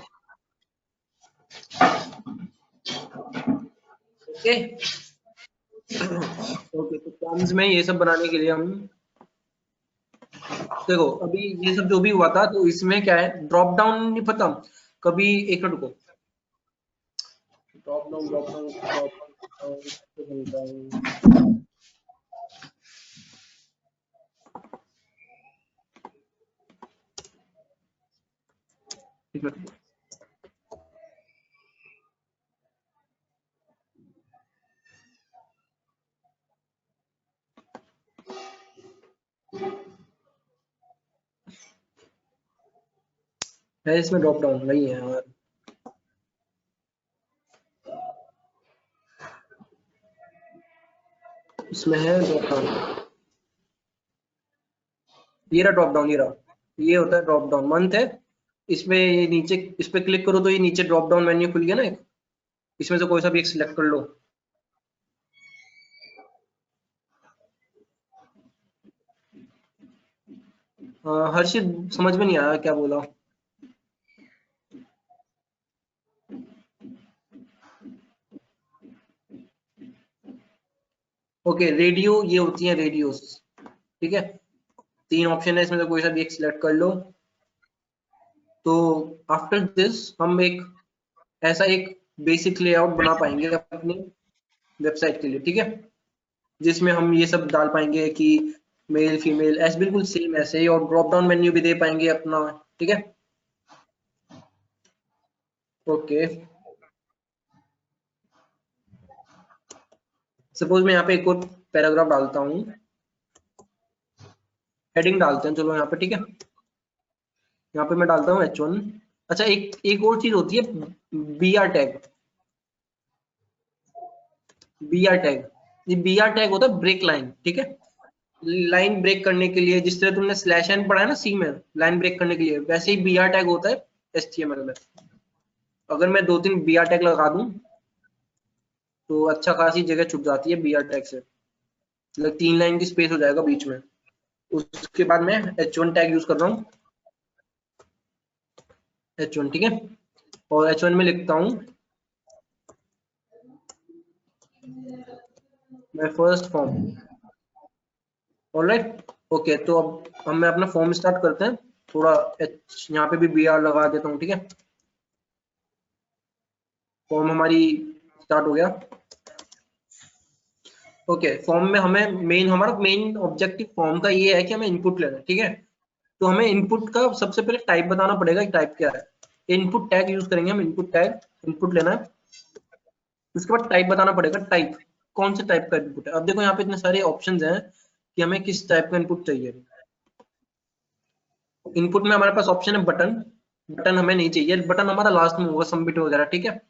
ओके। ओके, तो फॉर्म्स में ये सब बनाने के लिए हम देखो, अभी ये सब जो भी हुआ था, तो इसमें क्या है, ड्रॉप डाउन नहीं पता कभी, एक मिनट रुको, ड्रॉप डाउन, एक मिनट, है इसमें ड्रॉप डाउन नहीं है यार, इसमें है ड्रॉप डाउन, ये रहा ड्रॉप डाउन, ये रहा, ये होता है ड्रॉप डाउन, मंथ है, इसमें ये नीचे इस पे क्लिक करो तो ये नीचे ड्रॉप डाउन मेन्यू खुल गया ना एक, इसमें से कोई सा भी एक सिलेक्ट कर लो। हर्षित समझ में नहीं आया क्या बोला? ओके, रेडियो, ये होती है रेडियोस, ठीक है, 3 ऑप्शन है, इसमें से कोई सा भी एक सिलेक्ट कर लो। तो आफ्टर दिस हम एक ऐसा एक बेसिक लेआउट बना पाएंगे अपनी वेबसाइट के लिए, ठीक है, जिसमें हम ये सब डाल पाएंगे कि मेल फीमेल, ऐसे बिल्कुल सेम ऐसे ही, और ड्रॉप डाउन मेन्यू भी दे पाएंगे अपना, ठीक है, ओके। सपोज मैं यहाँ पे एक और पैराग्राफ डालता हूँ, हेडिंग डालते हैं चलो यहाँ पे, ठीक है, यहाँ पे मैं डालता हूँ H1। अच्छा, एक एक और चीज होती है B R tag, B R tag, ये बी आर टैग होता है ब्रेक लाइन, ठीक है, लाइन ब्रेक करने के लिए, जिस तरह तुमने स्लैश एन पढ़ा है ना सी में, लाइन ब्रेक करने के लिए, वैसे ही बी आर टैग होता है HTML में। अगर मैं 2-3 बी आर टैग लगा दूं तो अच्छा खासी जगह छुप जाती है बी आर टैग से, मतलब 3 लाइन की स्पेस हो जाएगा बीच में। उसके बाद मैं H1 टैग यूज कर रहा हूँ, H1, ठीक है, और H1 में लिखता हूँ मैं फर्स्ट फॉर्म, ऑलराइट, ओके। तो अब हम अपना फॉर्म स्टार्ट करते हैं, थोड़ा यहाँ पे भी बी आर लगा देता हूँ, ठीक है, फॉर्म हमारी स्टार्ट हो गया, ओके। फॉर्म में हमें हमारा मेन ऑब्जेक्टिव फॉर्म का ये है कि हमें इनपुट लेना है, ठीक है। तो हमें इनपुट का सबसे पहले टाइप बताना पड़ेगा कि टाइप क्या है, इनपुट टैग यूज करेंगे हम, इनपुट टैग, इनपुट लेना है, उसके बाद टाइप बताना पड़ेगा, टाइप कौन से टाइप का इनपुट है। अब देखो यहाँ पे इतने सारे ऑप्शंस हैं कि हमें किस टाइप का इनपुट चाहिए। इनपुट में हमारे पास ऑप्शन है बटन, बटन हमें नहीं चाहिए, बटन हमारा लास्ट में होगा, सबमिट वगैरह, ठीक है।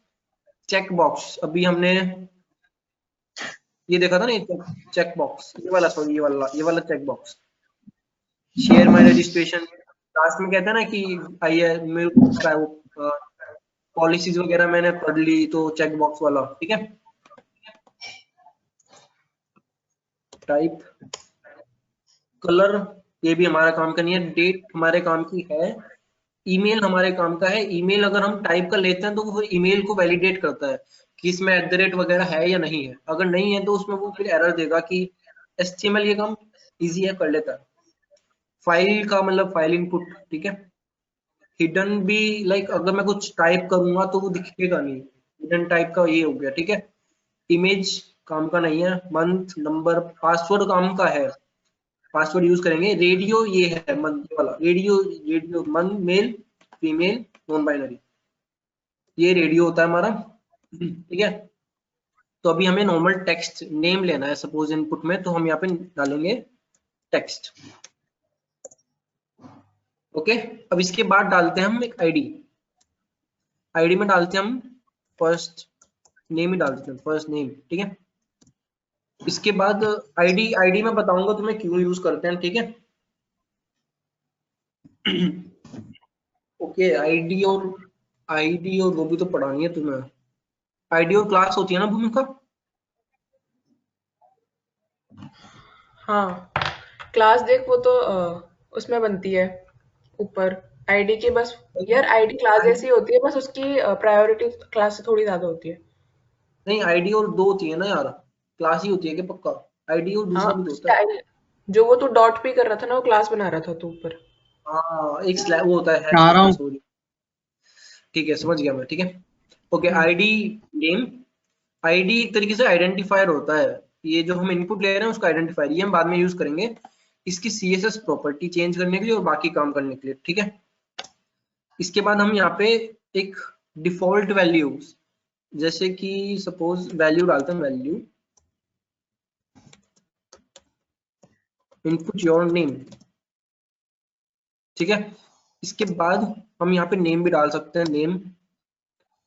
चेक बॉक्स, अभी हमने ये देखा था ना, ये चेक बॉक्स, ये वाला, सॉरी ये वाला check box, share my registration, last में कहता है ना कि आई मेरे को पॉलिसीज वगैरह मैंने पढ़ ली, तो चेक बॉक्स वाला, ठीक है। टाइप, कलर, ये भी हमारा काम का नहीं है, डेट हमारे काम की है, ईमेल हमारे काम का है। ईमेल अगर हम टाइप कर लेते हैं तो वो ईमेल को वैलिडेट करता है कि इसमें @ वगैरह है या नहीं है। अगर नहीं है तो उसमें वो फिर एरर देगा कि HTML ये काम इजी है, कर लेता है। फाइल का मतलब फाइल इनपुट, ठीक है। हिडन भी लाइक अगर मैं कुछ टाइप करूंगा तो वो दिखेगा नहीं, हिडन टाइप का ये हो गया, ठीक है। इमेज काम का नहीं है। मंथ, नंबर, पासवर्ड काम का है, पासवर्ड यूज करेंगे। रेडियो ये है मंथ वाला, radio radio month, male, female, non binary, ये रेडियो होता है हमारा, ठीक है। तो अभी हमें नॉर्मल टेक्स्ट नेम लेना है सपोज इनपुट में, तो हम यहाँ पे डालेंगे टेक्स्ट, ओके। अब इसके बाद डालते हैं हम एक आईडी, आईडी में डालते हैं हम फर्स्ट नेम ही डाल देते हैं, फर्स्ट नेम, ठीक है। इसके बाद आईडी, आईडी में बताऊंगा तुम्हें क्यों यूज करते हैं, ठीक है। ओके, आईडी और वो भी तो पढ़ानी है तुम्हें। आईडी और क्लास होती है ना भूमिका? हाँ, क्लास देख वो तो उसमें बनती है ऊपर आईडी के, बस यार आईडी क्लास जैसी होती है, बस उसकी प्रायोरिटी क्लास से थोड़ी ज्यादा होती है। नहीं, आईडी और दो होती है ना यार, क्लास ही होती है कि पक्का? आईडी और हाँ दूसरा भी तो होता है। स्टाइल, जो वो तू डॉट भी कर रहा था ना, वो क्लास बना रहा था तू ऊपर। हाँ, एक स्लैब वो होता है हैश आ रहा होता है, हूँ। सॉरी, ठीक है, समझ गया मैं, ठीक है। ओके, हम्म। आईडी नेम, आईडी एक तरीके से आइडेंटिफायर होता है। ये जो हम इनपुट ले रहे हैं उसका आइडेंटिफायर, ये हम बाद में यूज करेंगे इसकी CSS प्रॉपर्टी चेंज करने के लिए और बाकी काम करने के लिए, ठीक है। इसके बाद हम यहाँ पे एक डिफॉल्ट वैल्यू, जैसे कि सपोज वैल्यू डालते हैं, वैल्यू इनपुट योर नेम, ठीक है। इसके बाद हम यहाँ पे नेम भी डाल सकते हैं, नेम।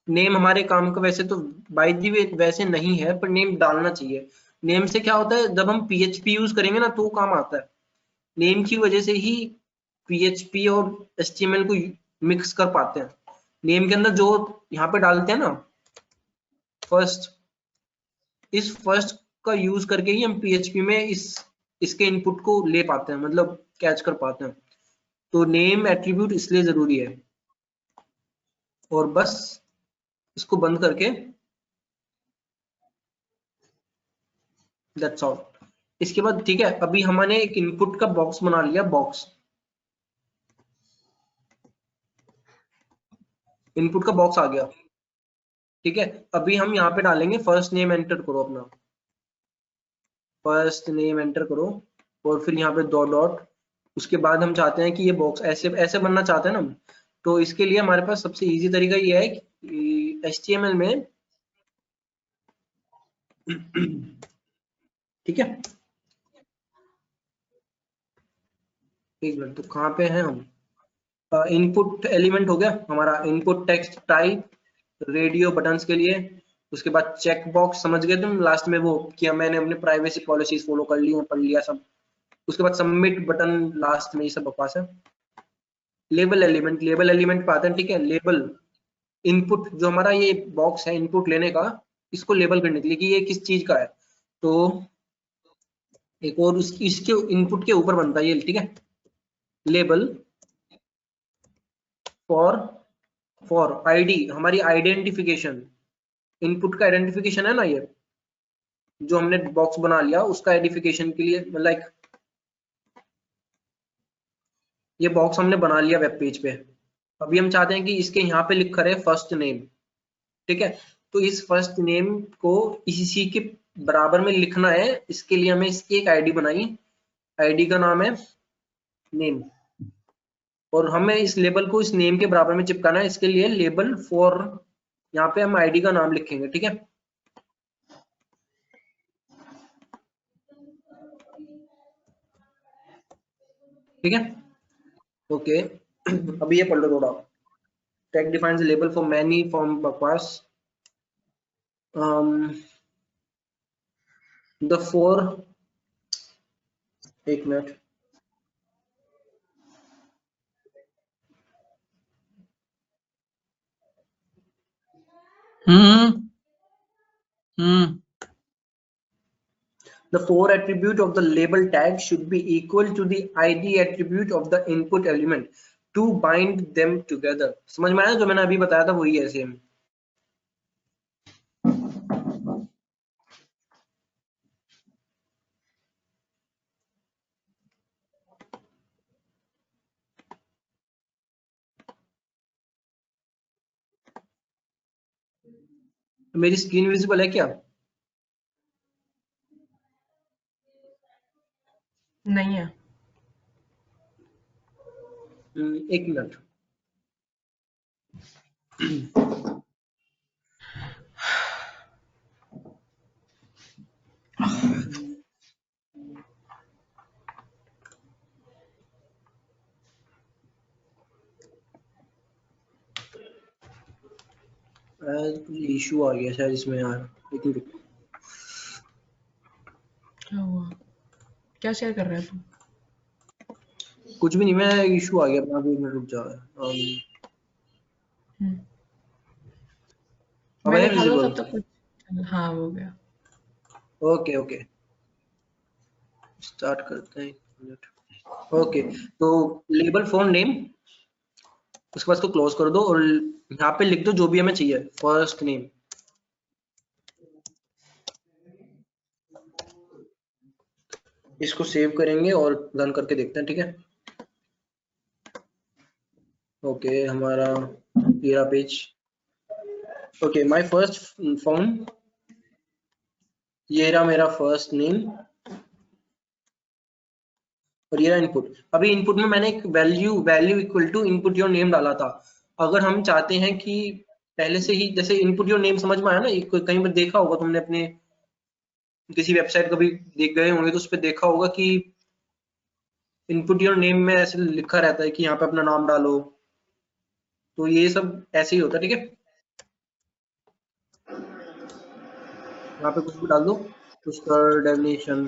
नेम हमारे काम का वैसे तो बाय द वे वैसे नहीं है, पर नेम डालना चाहिए। नेम से क्या होता है, जब हम PHP यूज करेंगे ना तो काम आता है। नेम की वजह से ही PHP और HTML को मिक्स कर पाते हैं। नेम के अंदर जो यहाँ पे डालते हैं ना फर्स्ट, इस फर्स्ट का यूज करके ही हम PHP में इसके इनपुट को ले पाते हैं, मतलब कैच कर पाते हैं। तो नेम एट्रीब्यूट इसलिए जरूरी है। और बस इसको बंद करके दैट्स ऑल। इसके बाद ठीक है, अभी हमने एक इनपुट का बॉक्स बना लिया, बॉक्स, इनपुट का बॉक्स आ गया, ठीक है। अभी हम यहाँ पे डालेंगे फर्स्ट नेम, एंटर करो अपना फर्स्ट नेम, एंटर करो, और फिर यहाँ पे डॉट डॉट। उसके बाद हम चाहते हैं कि ये बॉक्स ऐसे ऐसे बनना चाहते हैं ना हम, तो इसके लिए हमारे पास सबसे इजी तरीका ये है कि HTML में ठीक है, एक मिनट, तो कहाँ पे हैं हम? इनपुट एलिमेंट हो गया हमारा, input text type, radio buttons के लिए। उसके बाद चेक बॉक्स, समझ गए तुम लास्ट में वो किया मैंने, अपने प्राइवेसी पॉलिसीज फॉलो कर ली हैं, पढ़ लिया सब। उसके बाद सबमिट बटन लास्ट में, ये सब बकवास है। लेबल एलिमेंट, लेबल एलिमेंट पे आते हैं, ठीक है। लेबल इनपुट, जो हमारा ये बॉक्स है इनपुट लेने का, इसको लेबल करने के लिए कि ये किस चीज का है। तो एक और इसके इनपुट के ऊपर बनता है ये, ठीक है, लेबल फॉर आईडी, हमारी आइडेंटिफिकेशन, इनपुट का आइडेंटिफिकेशन है ना, ये जो हमने बॉक्स बना लिया उसका आइडेंटिफिकेशन के लिए, लाइक ये बॉक्स हमने बना लिया वेब पेज पे। अभी हम चाहते हैं कि इसके यहाँ पे लिखा रहे फर्स्ट नेम, ठीक है। तो इस फर्स्ट नेम को इसी के बराबर में लिखना है, इसके लिए हमें इसकी एक आईडी बनाई, आईडी का नाम है नेम, और हमें इस लेबल को इस नेम के बराबर में चिपकाना है। इसके लिए लेबल फॉर, यहाँ पे हम आईडी का नाम लिखेंगे, ठीक है। ठीक है, ओके। अभी ये पढ़ लो थोड़ा। Tag defines label for many form बकवास, द फोर, एक minute, hmm hmm the four attribute of the label tag should be equal to the ID attribute of the input element. To bind them together. समझ में आया? जो मैंने अभी बताया था वही है सेम। मेरी स्क्रीन विजिबल है क्या? नहीं है। एक मिनट। कुछ इशू आ गया शायद इसमें यार, लेकिन रुको। क्या हुआ? क्या शेयर कर रहा है तू? कुछ भी नहीं, मैं इशू आ गया अपना, एक मिनट रुक जाओ। हम्म, अब मैं है दिखा दूँ विजिबल? तब तक कुछ। हाँ, हो गया। ओके ओके, स्टार्ट करते हैं, एक मिनट। ओके, तो लेबल फॉर्म नेम, उसके बाद इसको क्लोज कर दो और यहाँ पे लिख दो जो भी हमें चाहिए। फर्स्ट नेम, इसको सेव करेंगे और रन करके देखते हैं, ठीक है? ओके, हमारा ये रहा page. Okay, my first form, ये रहा मेरा फर्स्ट नेम और ये रहा इनपुट। अभी इनपुट में मैंने एक value equal to input your name डाला था। अगर हम चाहते हैं कि पहले से ही, जैसे इनपुट योर नेम समझ में आया ना, कहीं पर देखा होगा तुमने अपने किसी वेबसाइट कभी देख गए होंगे तो उस पर देखा होगा कि इनपुट योर नेम में ऐसे लिखा रहता है कि यहाँ पे अपना नाम डालो। तो ये सब ऐसे ही होता है, ठीक है? यहाँ पे कुछ भी डाल दो, उसका डेफिनेशन,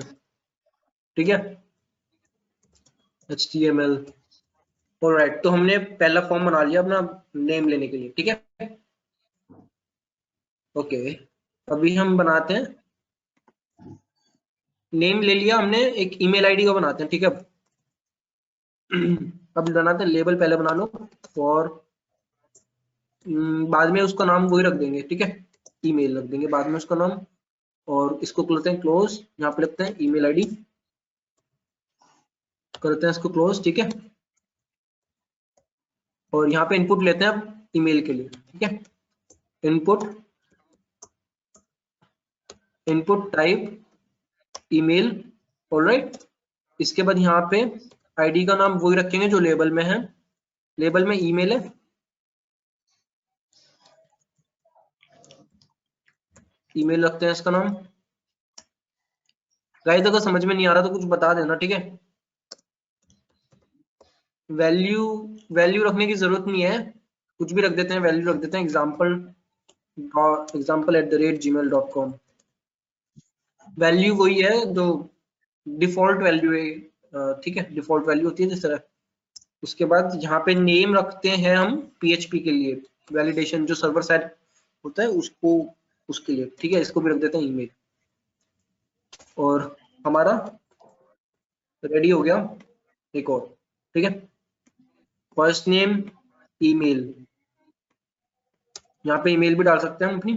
ठीक है? HTML। ऑलराइट, तो हमने पहला फॉर्म बना लिया अपना नेम लेने के लिए, ठीक है? ओके, अभी हम बनाते हैं, नेम ले लिया हमने, एक ईमेल आईडी का बनाते हैं, ठीक है? अब बनाते हैं लेबल, पहले बना लो और बाद में उसका नाम वही रख देंगे, ठीक है? ईमेल रख देंगे बाद में उसका नाम। और इसको करते हैं क्लोज, यहाँ पे लिखते हैं ईमेल आईडी, करते हैं इसको क्लोज, ठीक है? और यहाँ पे इनपुट लेते हैं अब ईमेल के लिए, ठीक है? Input type email, alright. इसके बाद यहाँ पे आईडी का नाम वही रखेंगे जो लेबल में है, लेबल में ईमेल है, ईमेल रखते हैं इसका नाम। गाइस अगर समझ में नहीं आ रहा तो कुछ बता देना, ठीक है? वैल्यू रखने की जरूरत नहीं है, कुछ भी रख देते हैं, वैल्यू रख देते हैं example@gmail.com। वैल्यू वही है जो डिफॉल्ट वैल्यू है, ठीक है? डिफॉल्ट वैल्यू होती है जिस तरह। उसके बाद यहाँ पे नेम रखते हैं हम PHP के लिए, वैलिडेशन जो सर्वर साइड होता है उसको, उसके लिए, ठीक है? इसको भी रख देते हैं ईमेल। और हमारा रेडी हो गया एक और, ठीक है? फर्स्ट नेम ईमेल, यहाँ पे ईमेल भी डाल सकते हैं हम अपनी,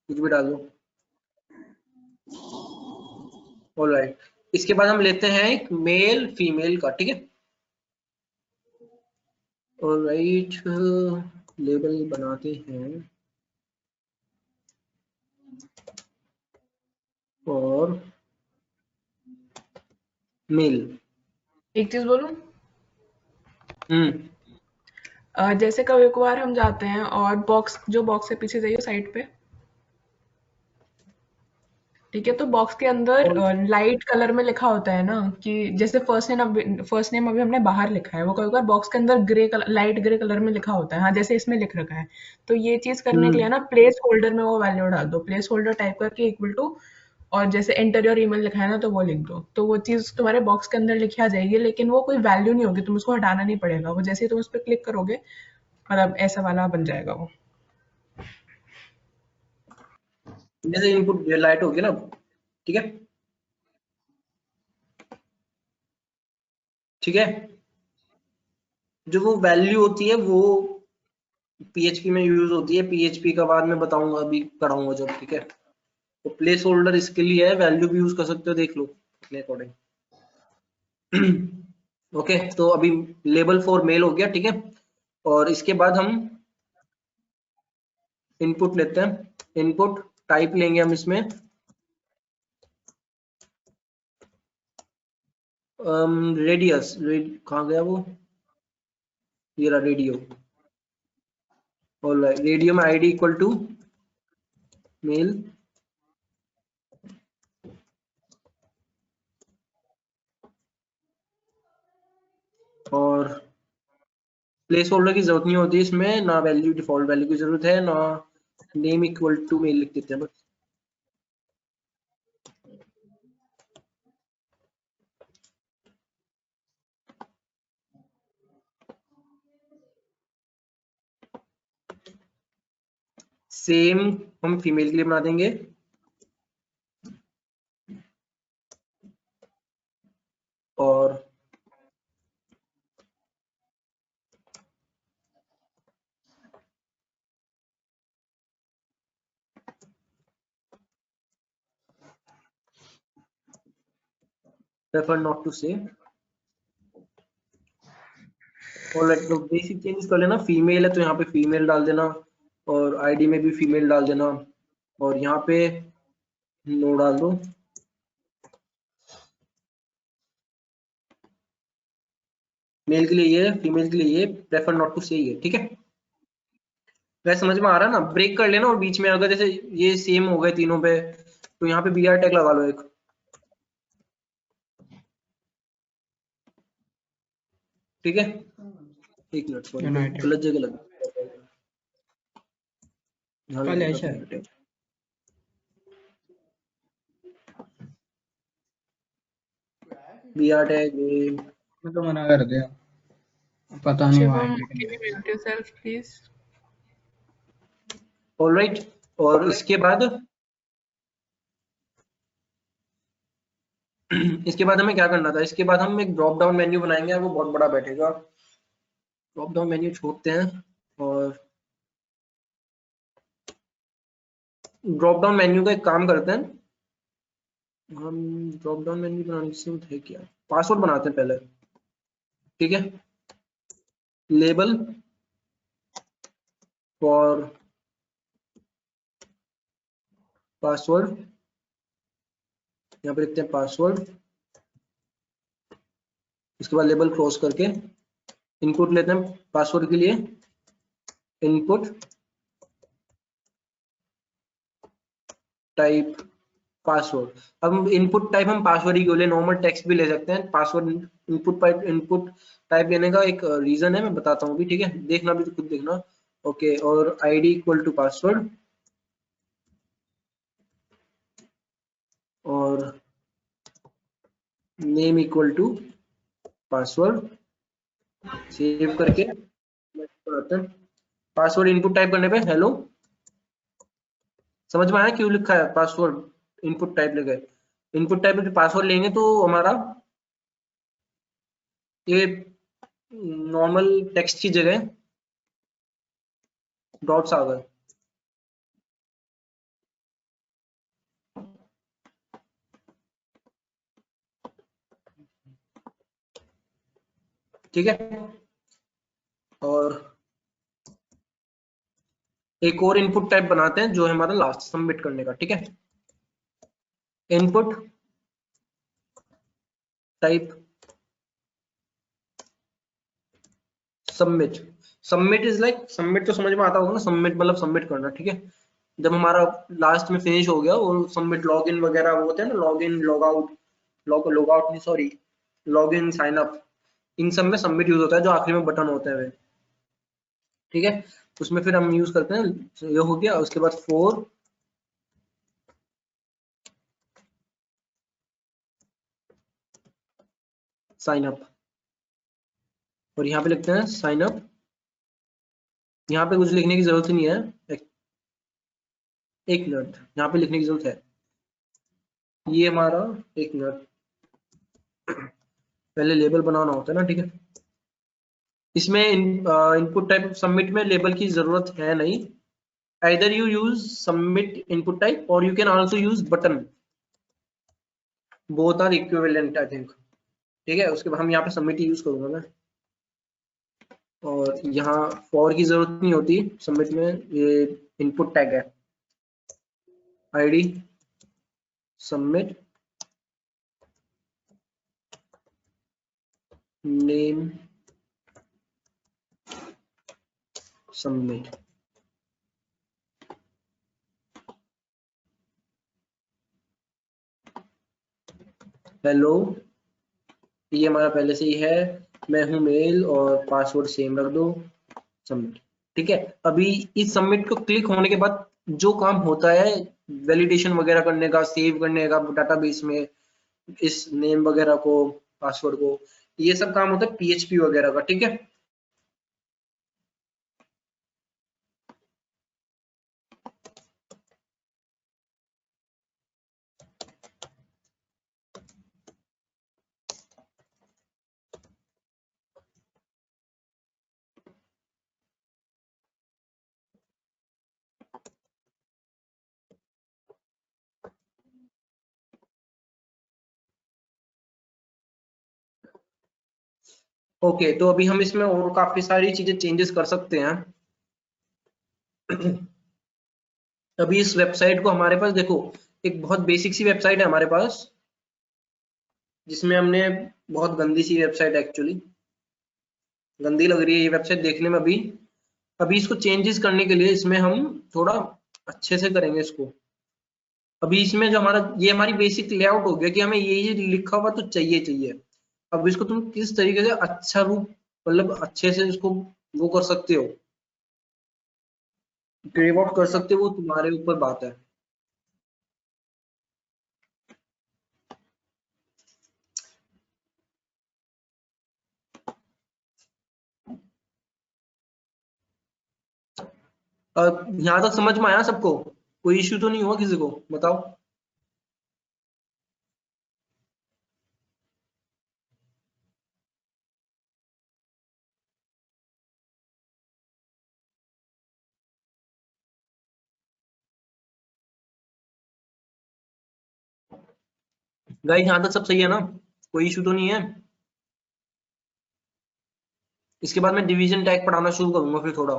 कुछ भी डाल दो। ऑलराइट, इसके बाद हम लेते हैं एक मेल फीमेल का, ठीक है? ऑलराइट, लेबल बनाते हैं और मेल। एक चीज बोलूं? हम्म जैसे कभी कभार हम जाते हैं और बॉक्स है पीछे जाइए साइड पे, ठीक है? तो बॉक्स के अंदर और लाइट कलर में लिखा होता है ना, कि जैसे फर्स्ट नेम अभी हमने बाहर लिखा है, वो कभी कभार बॉक्स के अंदर grey colour, light grey colour में लिखा होता है, हाँ जैसे इसमें लिख रखा है। तो ये चीज करने के लिए ना प्लेस होल्डर में वो वैल्यू डाल दो, प्लेस होल्डर टाइप करके इक्वल टू, और जैसे एंटर योर ईमेल लिखा है ना तो वो लिख दो, तो वो चीज तुम्हारे बॉक्स के अंदर लिखी आ जाएगी, लेकिन वो कोई वैल्यू नहीं होगी, तुम उसको हटाना नहीं पड़ेगा, वो जैसे ही तुम उस पर क्लिक करोगे मतलब ऐसा वाला बन जाएगा वो। जैसे इनपुट लाइट होगी ना, ठीक है? ठीक है, जो वो वैल्यू होती है वो PHP में यूज होती है। PHP का बाद में बताऊंगा, अभी पढ़ाऊंगा जब, ठीक है। तो प्लेस होल्डर इसके लिए है, वैल्यू भी यूज कर सकते हो, देख लो अपने अकॉर्डिंग। ओके, तो अभी लेबल फॉर मेल हो गया, ठीक है। और इसके बाद हम इनपुट लेते हैं। इनपुट टाइप लेंगे हम इसमें रेडियस, कहाँ गया वो, ये रहा रेडियो। और रेडियो में आईडी इक्वल टू मेल, और प्लेस होल्डर की जरूरत नहीं होती इसमें, ना वैल्यू, डिफॉल्ट वैल्यू की जरूरत है ना। नेम इक्वल टू मेल लिख देते हैं बस। सेम हम फीमेल के लिए बना देंगे, और प्रेफर नॉट टू से। और तो बेसिक चेंजेस कर लेना, फीमेल है तो यहाँ पे फीमेल डाल देना, और आईडी में भी फीमेल डाल देना, और यहाँ पे नो डाल दो। मेल के लिए ये, फीमेल के लिए ये, प्रेफर नॉट टू से ये, ठीक है। वैसे समझ में आ रहा है ना। ब्रेक कर लेना, और बीच में अगर जैसे ये सेम हो गए तीनों पे, तो यहाँ पे BR टैग लगा लो एक, ठीक है। एक मिनट, सॉरी यूनाइटेड गलत जगह लगा, यहाँ कल लगेगा ऐसा है, BR टैग। BR टैग मैं तो मना कर दिया, पता नहीं हुआ शिवम, है कि can नहीं। you mute yourself, please? Alright. और इसके बाद इसके बाद हमें क्या करना था, इसके बाद हम एक ड्रॉप डाउन मेन्यू बनाएंगे, वो बहुत बड़ा बैठेगा। ड्रॉप डाउन मेन्यू छोड़ते हैं, और ड्रॉप डाउन मेन्यू का एक काम करते हैं हम। ड्रॉप डाउन मेन्यू बनाने से है क्या, पासवर्ड बनाते हैं पहले, ठीक है। लेबल फॉर पासवर्ड, यहाँ पे लिखते हैं पासवर्ड। इसके बाद लेबल क्रॉस करके इनपुट लेते हैं पासवर्ड के लिए, इनपुट टाइप पासवर्ड। अब इनपुट टाइप हम पासवर्ड ही क्यों ले, नॉर्मल टेक्स्ट भी ले सकते हैं। पासवर्ड इनपुट टाइप लेने का एक रीजन है, मैं बताता हूँ भी, ठीक है। देखना भी तो खुद देखना। ओके, और आईडी इक्वल टू पासवर्ड, और name equal to password. Save करके पासवर्ड इनपुट टाइप करने पे हेलो, समझ में आया क्यों लिखा है पासवर्ड इनपुट टाइप लेके। इनपुट टाइप में पासवर्ड लेंगे तो हमारा ये नॉर्मल टेक्स्ट की जगह डॉट्स आ गए, ठीक है। और एक और इनपुट टाइप बनाते हैं जो है हमारा लास्ट सबमिट करने का, ठीक है। Input type submit. Submit is like, submit तो समझ में आता होगा ना, सबमिट मतलब सबमिट करना, ठीक है। जब हमारा लास्ट में फिनिश हो गया, और सबमिट लॉग इन वगैरह वो होते हैं ना, log in log out, log out नहीं sorry, log in sign up, इन सब में सबमिट यूज होता है, जो आखिरी में बटन होते हैं वे, ठीक है। उसमें फिर हम यूज करते हैं, ये हो गया। उसके बाद फॉर साइन अप, और यहाँ पे लिखते हैं साइन अप। यहाँ पे कुछ लिखने की जरूरत नहीं है, एक मिनट, यहाँ पे लिखने की जरूरत है। ये हमारा, एक मिनट, पहले लेबल बनाना होता है ना, ठीक है। इसमें इनपुट टाइप सबमिट में लेबल की जरूरत है नहीं। Either you use submit input type और you can also use button, both are equivalent I think. ठीक है, उसके बाद हम यहाँ पे सबमिट यूज करूंगा मैं, और यहाँ फॉर की जरूरत नहीं होती सबमिट में, ये इनपुट टैग है ID submit name submit. Hello, ये हमारा पहले से ही है, मैं हूं मेल और पासवर्ड सेम रख दो, सबमिट। ठीक है, अभी इस सबमिट को क्लिक होने के बाद जो काम होता है वैलिडेशन वगैरह करने का, सेव करने का डाटाबेस में इस नेम वगैरह को, पासवर्ड को, ये सब काम होता है पीएचपी वगैरह का। ठीक है, ओके। तो अभी हम इसमें और काफी सारी चीजें चेंजेस कर सकते हैं। अभी इस वेबसाइट को हमारे पास देखो, एक बहुत बेसिक सी वेबसाइट है हमारे पास, जिसमें हमने बहुत गंदी सी वेबसाइट, एक्चुअली गंदी लग रही है ये वेबसाइट देखने में। अभी इसको चेंजेस करने के लिए इसमें हम थोड़ा अच्छे से करेंगे इसको। अभी इसमें जो हमारा, ये हमारी बेसिक लेआउट हो गया कि हमें ये लिखा हुआ तो चाहिए। अब इसको तुम किस तरीके से अच्छा रूप, मतलब अच्छे से इसको वो कर सकते हो, क्रिएट आउट कर सकते हो, वो तुम्हारे ऊपर बात है। यहाँ तक समझ में आया सबको? कोई इश्यू तो नहीं हुआ किसी को? बताओ। गाइस यहाँ तक सब सही है ना? कोई इशू तो नहीं है? इसके बाद मैं डिवीजन टैग पढ़ाना शुरू करूंगा फिर थोड़ा।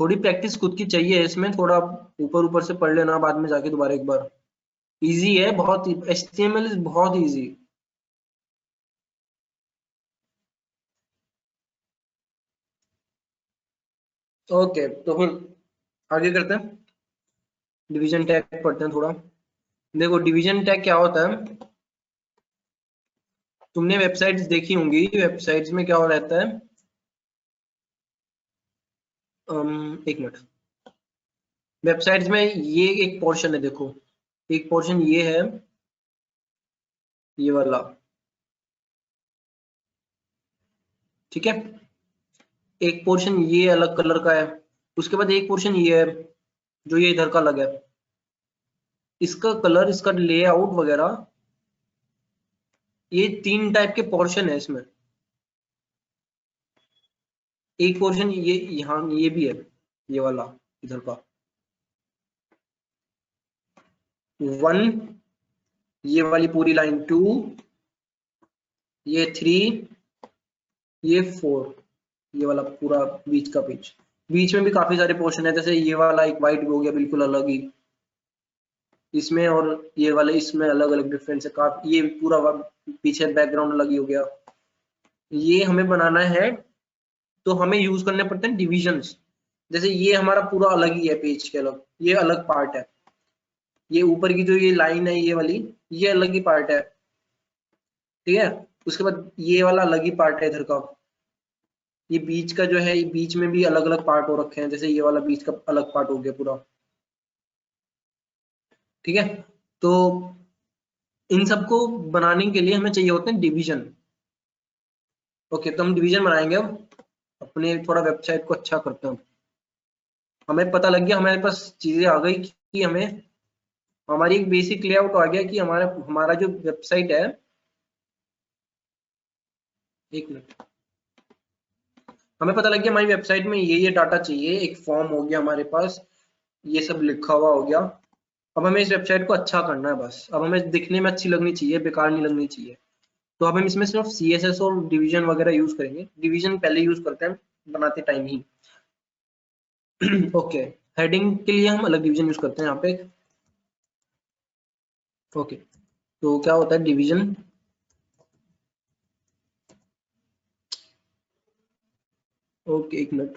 थोड़ी प्रैक्टिस खुद की चाहिए इसमें, थोड़ा ऊपर ऊपर से पढ़ लेना, बाद में जाके दोबारा एक बार। इजी है बहुत, HTML इज बहुत इजी। ओके, तो फिर आगे करते हैं, डिवीजन टैग पढ़ते हैं थोड़ा। देखो डिवीजन टैग क्या होता है, तुमने वेबसाइट्स देखी होंगी, वेबसाइट्स में क्या हो रहता है, एक मिनट, वेबसाइट्स में ये एक पोर्शन है, देखो एक पोर्शन ये है, ये वाला, ठीक है, एक पोर्शन ये अलग कलर का है, उसके बाद एक पोर्शन ये है जो ये इधर का अलग है। इसका कलर, इसका लेआउट वगैरह, ये 3 टाइप के पोर्शन है इसमें। एक पोर्शन ये यहाँ ये भी है, ये वाला इधर का 1, ये वाली पूरी लाइन 2, ये 3, ये 4, ये वाला पूरा बीच का पेज। बीच में भी काफी सारे पोर्शन है, जैसे ये वाला एक वाइट हो गया बिल्कुल अलग ही इसमें, और ये वाले इसमें अलग अलग डिफरेंस है काफी, ये पूरा पीछे बैकग्राउंड अलग ही हो गया। ये हमें बनाना है तो हमें यूज करने पड़ते हैं डिविजन्स। जैसे ये हमारा पूरा अलग ही है पेज के अलग, ये अलग पार्ट है, ये ऊपर की जो ये लाइन है ये वाली, ये अलग ही पार्ट है, ठीक है। उसके बाद ये वाला अलग ही पार्ट है इधर का, ये बीच का जो है, ये बीच में भी अलग अलग पार्ट हो रखे हैं, जैसे ये वाला बीच का अलग पार्ट हो गया पूरा, ठीक है। तो इन सबको बनाने के लिए हमें चाहिए होते हैं डिवीजन। ओके, तो हम डिवीजन बनाएंगे अब, अपने थोड़ा वेबसाइट को अच्छा करते हैं। हमें पता लग गया, हमारे पास चीजें आ गई कि हमें हमारी एक बेसिक लेआउट आ गया कि हमारा जो वेबसाइट है, एक मिनट, हमें पता लग गया हमारी वेबसाइट में ये डाटा चाहिए, एक फॉर्म हो गया हमारे पास, ये सब लिखा हुआ हो गया। अब हमें इस वेबसाइट को अच्छा करना है बस, अब हमें दिखने में अच्छी लगनी चाहिए, बेकार नहीं लगनी चाहिए। तो अब हम इसमें सिर्फ CSS और डिवीजन वगैरह यूज करेंगे। डिवीजन पहले यूज करते हैं बनाते टाइम ही। ओके, हेडिंग के लिए हम अलग डिवीजन यूज करते हैं यहाँ पे। ओके, तो क्या होता है डिवीजन, ओके एक मिनट,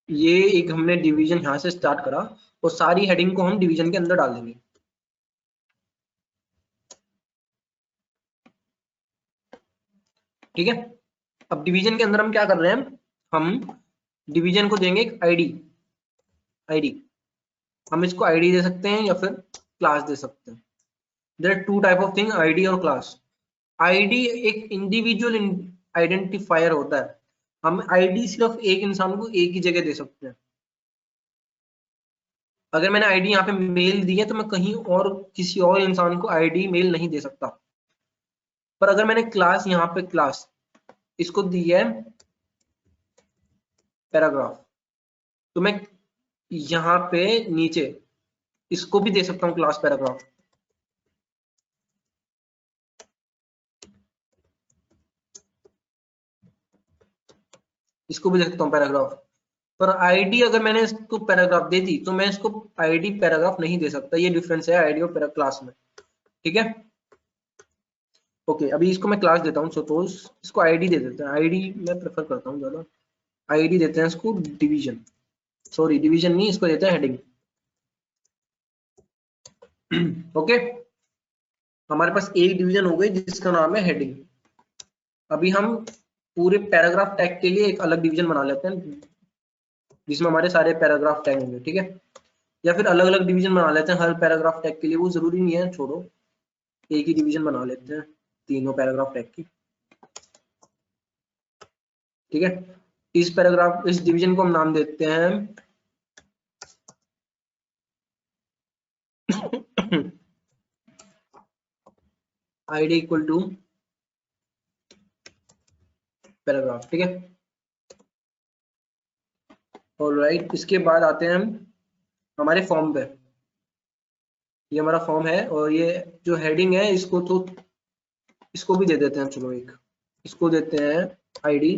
ये एक हमने डिवीजन यहाँ से स्टार्ट करा और सारी हेडिंग को हम डिवीजन के अंदर डाल देंगे। ठीक है, अब डिवीजन के अंदर हम क्या कर रहे हैं, हम डिवीजन को देंगे एक आईडी। हम इसको आईडी दे सकते हैं या फिर क्लास दे सकते हैं। There are two type of thing, ID और क्लास। आईडी एक इंडिविजुअल आइडेंटिफायर होता है। हम आईडी सिर्फ एक इंसान को एक ही जगह दे सकते हैं। अगर मैंने आईडी यहाँ पे मेल दी है तो मैं कहीं और किसी और इंसान को आईडी मेल नहीं दे सकता। पर अगर मैंने क्लास, यहाँ पे क्लास इसको दी है पैराग्राफ, तो मैं यहाँ पे नीचे इसको भी दे सकता हूँ क्लास पैराग्राफ। इसको भी दे सकता हूँ पैराग्राफ। पर आईडी अगर मैंने इसको पैराग्राफ दे दी तो मैं इसको आईडी पैराग्राफ नहीं दे सकता। ये डिफरेंस है आईडी और क्लास में। ठीक है, ओके, अभी इसको मैं क्लास देता हूँ, सपोज इसको आईडी दे देते हैं। आईडी मैं प्रेफर करता हूँ ज्यादा, आईडी देते हैं इसको डिवीजन, सॉरी डिवीजन नहीं, इसको देते हैं हेडिंग। ओके, हमारे पास एक डिवीजन हो गई जिसका नाम है हेडिंग। अभी हम पूरे पैराग्राफ टैग के लिए एक अलग डिवीजन बना लेते हैं जिसमें हमारे सारे पैराग्राफ टैग होंगे। ठीक है, या फिर अलग अलग डिवीजन बना लेते हैं हर पैराग्राफ टैग के लिए, वो जरूरी नहीं है, छोड़ो, एक ही डिवीजन बना लेते हैं तीनों पैराग्राफ टैग की। ठीक है, इस डिवीजन को हम नाम देते हैं आईडी इक्वल टू पैराग्राफ। ठीक है, ऑलराइट, इसके बाद आते हैं हम हमारे फॉर्म पे। ये हमारा फॉर्म है और ये जो हेडिंग है इसको तो इसको भी दे देते हैं, चलो एक इसको देते हैं आईडी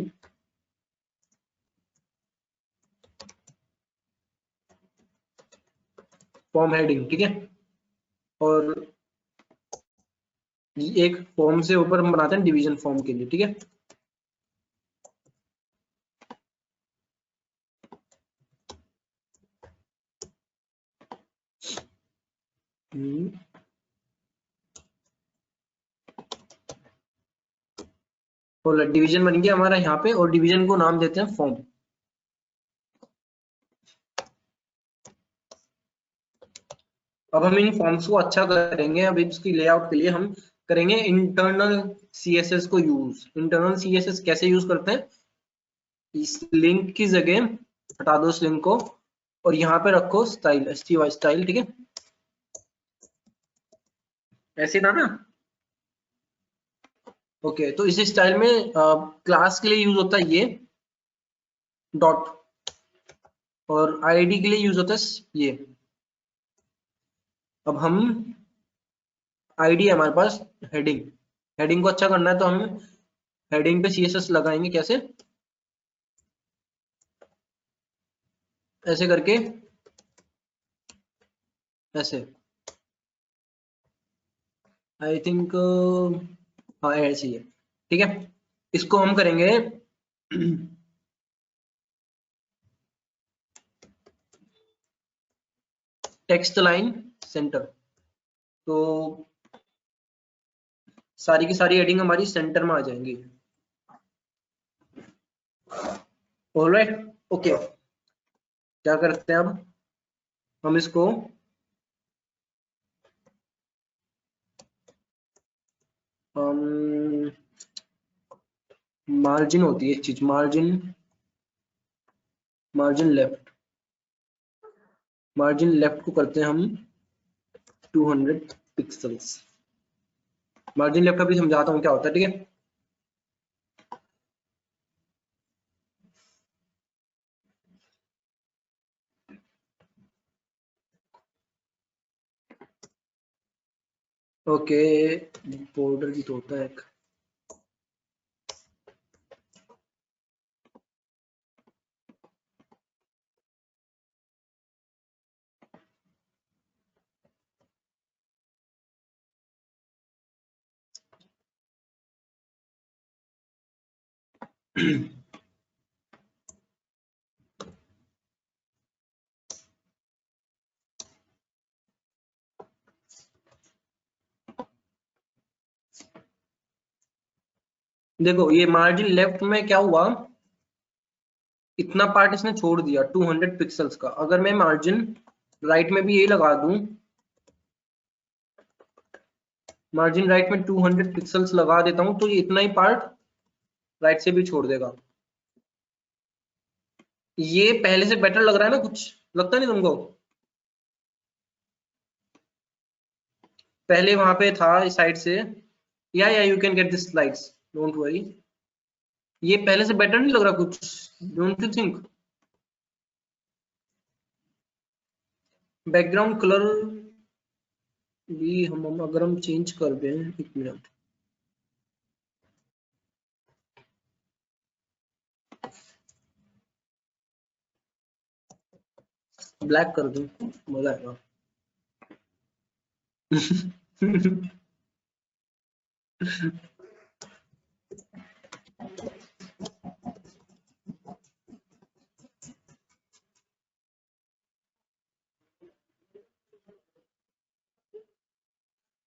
फॉर्म हेडिंग। ठीक है, और एक फॉर्म से ऊपर हम बनाते हैं डिवीजन फॉर्म के लिए। ठीक है, और डिवीजन बन गया हमारा यहाँ पे, और डिवीजन को नाम देते हैं फॉर्म। अब हम इन फॉर्म्स को अच्छा करेंगे। अब इसकी लेआउट के लिए हम करेंगे इंटरनल CSS को यूज। इंटरनल CSS कैसे यूज करते हैं, इस लिंक की जगह हटा दो इस लिंक को और यहाँ पे रखो स्टाइल, STY स्टाइल। ठीक है, ऐसे था ना। ओके, तो इस स्टाइल में क्लास के लिए यूज होता है ये डॉट, और आईडी के लिए यूज होता है ये। अब हम आईडी है हमारे पास हेडिंग, हेडिंग को अच्छा करना है तो हम हेडिंग पे CSS लगाएंगे। कैसे, ऐसे करके, ऐसे, आई थिंक, हाँ ऐसे ही है। ठीक है, इसको हम करेंगे टेक्स्ट लाइन सेंटर। तो सारी की सारी हेडिंग हमारी सेंटर में आ जाएंगी। ऑलराइट, ओके, क्या करते हैं अब हम इसको मार्जिन होती है एक चीज, मार्जिन लेफ्ट को करते हैं हम 200 पिक्सल्स। मार्जिन लेफ्ट अभी समझाता हूँ क्या होता है, ठीक है। ओके, बॉर्डर भी तो होता है एक। देखो ये मार्जिन लेफ्ट में क्या हुआ, इतना पार्ट इसने छोड़ दिया 200 पिक्सल्स का। अगर मैं मार्जिन राइट में भी यही लगा दूं, मार्जिन राइट में 200 पिक्सल्स लगा देता हूं, तो ये इतना ही पार्ट राइट से भी छोड़ देगा। ये पहले से बेटर लग रहा है ना, कुछ लगता नहीं तुमको? पहले वहां पे था इस साइड से, या you can get this slides, don't worry. ये पहले से बेटर नहीं लग रहा कुछ, don't you think? Background colour भी हम अगर हम चेंज कर दें, एक मिनट, ब्लैक कर दूं, मजा आएगा।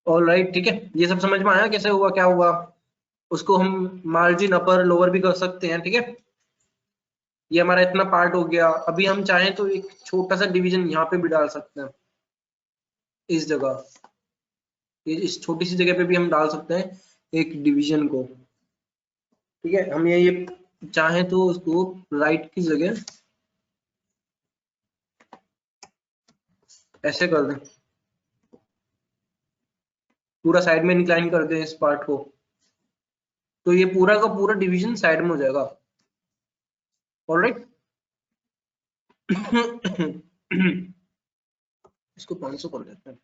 ऑलराइट, ठीक है, ये सब समझ में आया कैसे हुआ क्या हुआ। उसको हम मार्जिन अपर लोअर भी कर सकते हैं, ठीक है। ये हमारा इतना पार्ट हो गया। अभी हम चाहें तो एक छोटा सा डिवीजन यहाँ पे भी डाल सकते हैं, इस जगह, इस छोटी सी जगह पे भी हम डाल सकते हैं एक डिवीजन को, ठीक है। हम ये चाहें तो उसको राइट की जगह ऐसे कर दें, पूरा साइड में इंक्लाइन कर दें इस पार्ट को, तो ये पूरा का पूरा डिवीजन साइड में हो जाएगा। ऑलराइट। इसको 500 कर देते हैं।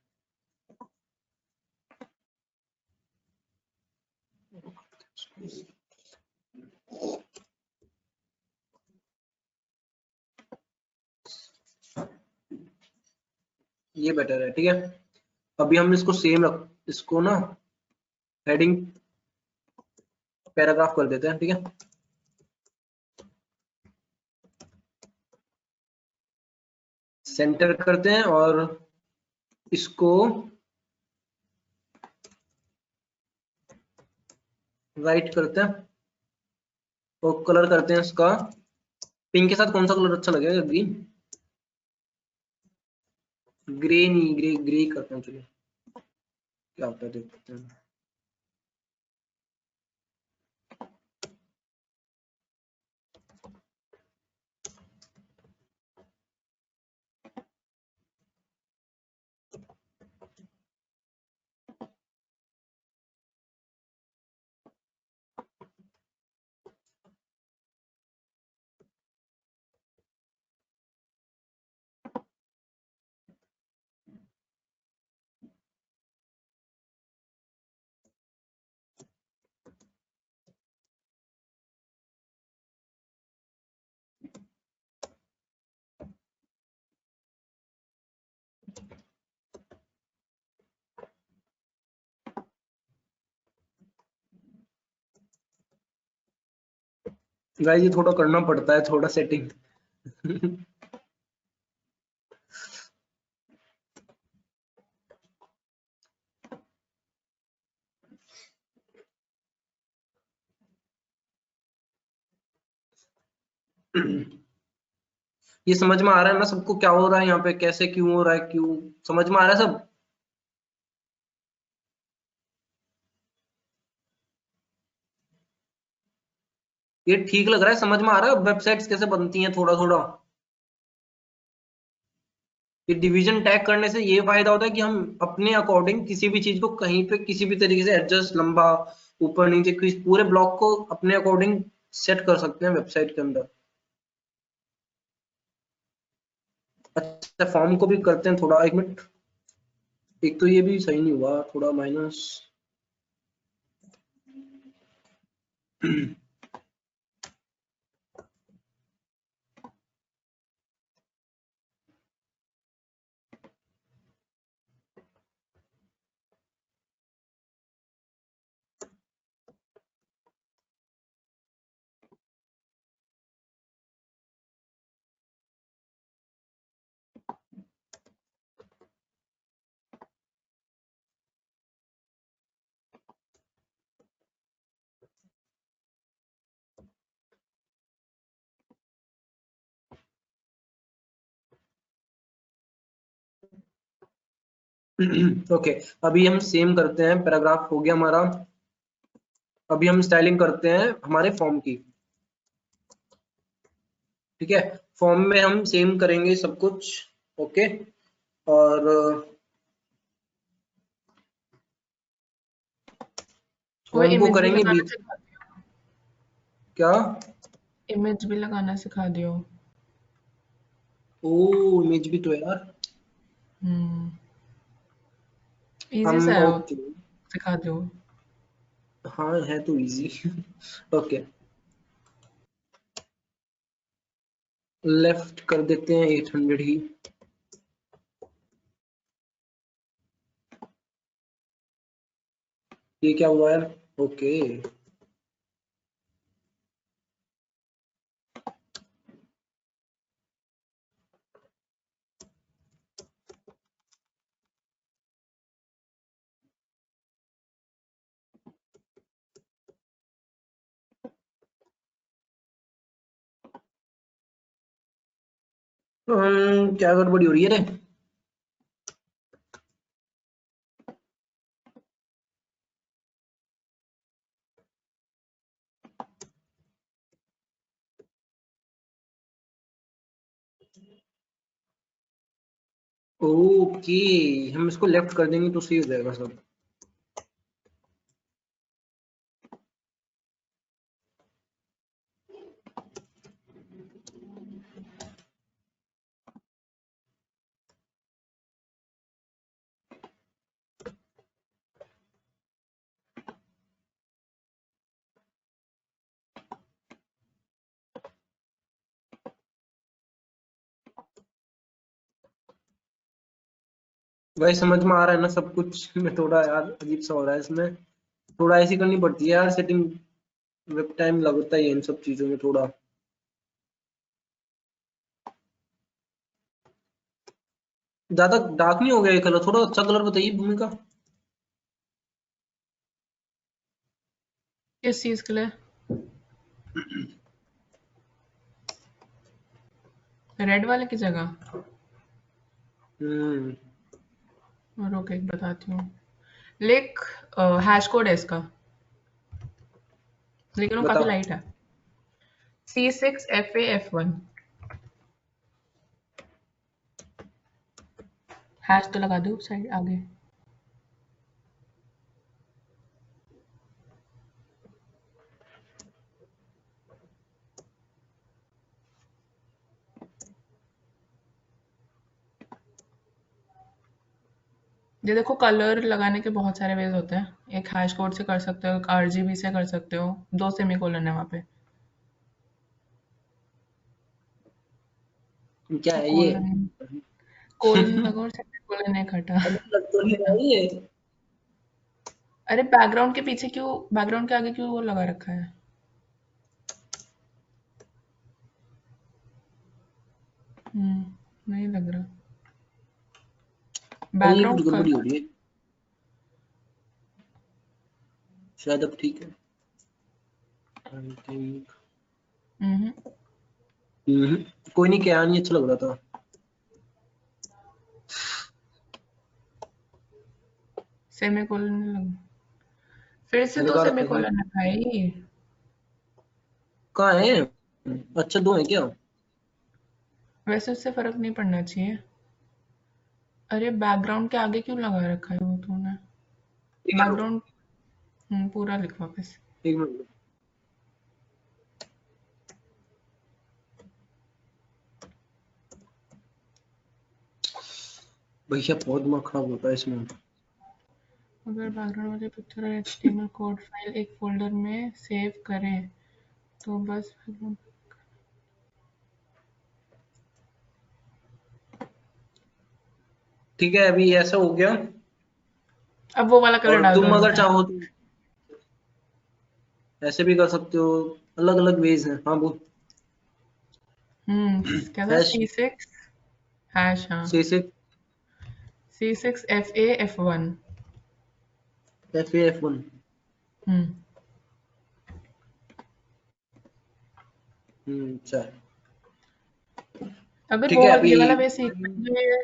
ये बेटर है, ठीक है। अभी हम इसको सेम रख, इसको ना हेडिंग पैराग्राफ कर देते हैं, ठीक है। सेंटर करते हैं और इसको राइट करते हैं और कलर करते हैं इसका पिंक के साथ। कौन सा कलर अच्छा लगेगा? ग्रीन, ग्रे नहीं, ग्रे ग्रे करते हैं, चलिए क्या होता है देखते हैं। गाइस ये थोड़ा करना पड़ता है, थोड़ा सेटिंग। ये समझ में आ रहा है ना सबको क्या हो रहा है यहाँ पे, कैसे क्यों हो रहा है, क्यों समझ में आ रहा है सब? ये ठीक लग रहा है, समझ में आ रहा है वेबसाइट्स कैसे बनती हैं थोड़ा थोड़ा? ये डिवीजन टैग करने से ये फायदा होता है कि हम अपने अकॉर्डिंग किसी भी चीज को कहीं पे किसी भी तरीके से एडजस्ट, लंबा ऊपर नीचे, पूरे ब्लॉक को अपने अकॉर्डिंग सेट कर सकते हैं वेबसाइट के अंदर। अच्छा, फॉर्म को भी करते हैं थोड़ा, एक मिनट। एक तो ये भी सही नहीं हुआ, थोड़ा माइनस। ओके, अभी हम सेम करते हैं, पैराग्राफ हो गया हमारा। अभी हम स्टाइलिंग करते हैं हमारे फॉर्म की। ठीक है, फॉर्म में हम सेम करेंगे सब कुछ। ओके, और वो फॉर्म को इमेज भी करेंगे लगाना बीच। सिखा दियो। क्या? इमेज भी लगाना सिखा दियो। ओ, इमेज भी तो है यार। इजी सा हम है वो, ओके, सिखा दो। हाँ है तो इजी। ओके, लेफ्ट कर देते हैं 800 ही। ये क्या हुआ यार? ओके, क्या गड़बड़ी हो रही है रे? ओके, हम इसको लेफ्ट कर देंगे तो सही हो जाएगा सब। भाई समझ में आ रहा है ना सब कुछ? में थोड़ा यार अजीब सा हो रहा है इसमें, थोड़ा ऐसी करनी पड़ती है यार सेटिंग। वेब टाइम लगता ही है इन सब चीजों में थोड़ा। ज्यादा डार्क नहीं हो गया ये कलर? थोड़ा अच्छा कलर बताइए भूमिका। किस चीज के लिए? रेड वाले की जगह? हम्म, और ओके, बताती हूँ। लिख, हैश कोड है इसका, लेकिन वो काफी बताओ। लाइट है। C6FAF1। हैश तो लगा दो साइड आगे। ये देखो, कलर लगाने के बहुत सारे वेज होते हैं। एक हैश कोड से कर सकते हो, एक RGB से कर सकते हो, 2 सेमीकोलन है वहाँ पे। क्या है ये? कोलन, कोलन लगा और सेमीकोलन एक हटा। लग तो नहीं रहा है ये। अरे बैकग्राउंड के पीछे क्यों, बैकग्राउंड के आगे क्यों वो लगा रखा है? नहीं लग रहा भाई ये कुछ बैकग्राउंड गड़बड़ी हो कलर। रही है, शायद अब ठीक है। I think. हम्म कोई नहीं, क्या नहीं अच्छा लग रहा था। सेमीकोलन लग, फिर से मैंने तो कहा रखा था। सेमीकोलन है भाई। कहाँ है? अच्छा, दो है क्या? वैसे उससे फर्क नहीं पड़ना चाहिए। अरे बैकग्राउंड के आगे क्यों लगा रखा है वो तूने? एक मिनट रुको, बैकग्राउंड पूरा लिख वापस। एक मिनट रुको। भैया बहुत दिमाग खराब होता है इसमें। अगर बैकग्राउंड वाली पिक्चर और एचटीएमएल कोड फाइल एक फोल्डर में सेव करें तो बस ठीक है, अभी ऐसा हो गया। अब वो वाला कलर और डाल दो तुम अगर अंदर। चाहो तो ऐसे भी कर सकते हो, अलग अलग वेज हैं। हाँ बोल। क्या था? हैश C6 हैश, हाँ से C6 FA F1। FAF1। हम्म अच्छा। अगर ठीक वो है अभी। ये वाला वे सीखना है जो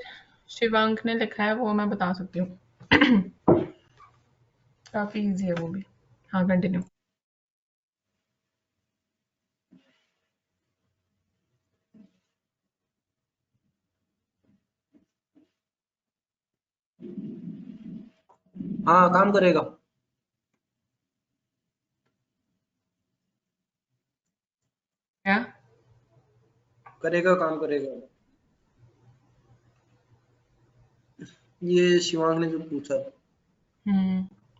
शिवांक ने लिखा है वो मैं बता सकती हूँ। काफी इजी है वो भी। हाँ कंटिन्यू। हाँ, काम करेगा। क्या? करेगा, काम करेगा। ये शिवांग ने जो पूछा,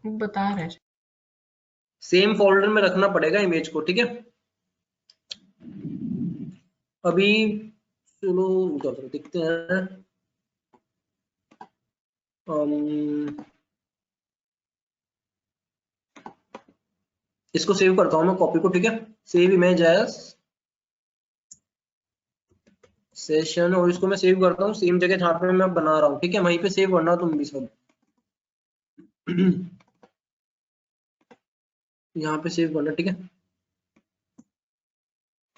वो बता रहा है। सेम फोल्डर में रखना पड़ेगा इमेज को, ठीक है। अभी चलो उधर देखते हैं। इसको सेव करता हूँ मैं, कॉपी को, ठीक है। सेव इमेज एज सेशन, और इसको मैं सेव करता हूँ सेम जगह जहाँ पे मैं बना रहा हूँ, ठीक है। वहीं पे सेव करना तुम भी सब। यहाँ पे सेव करना, ठीक है।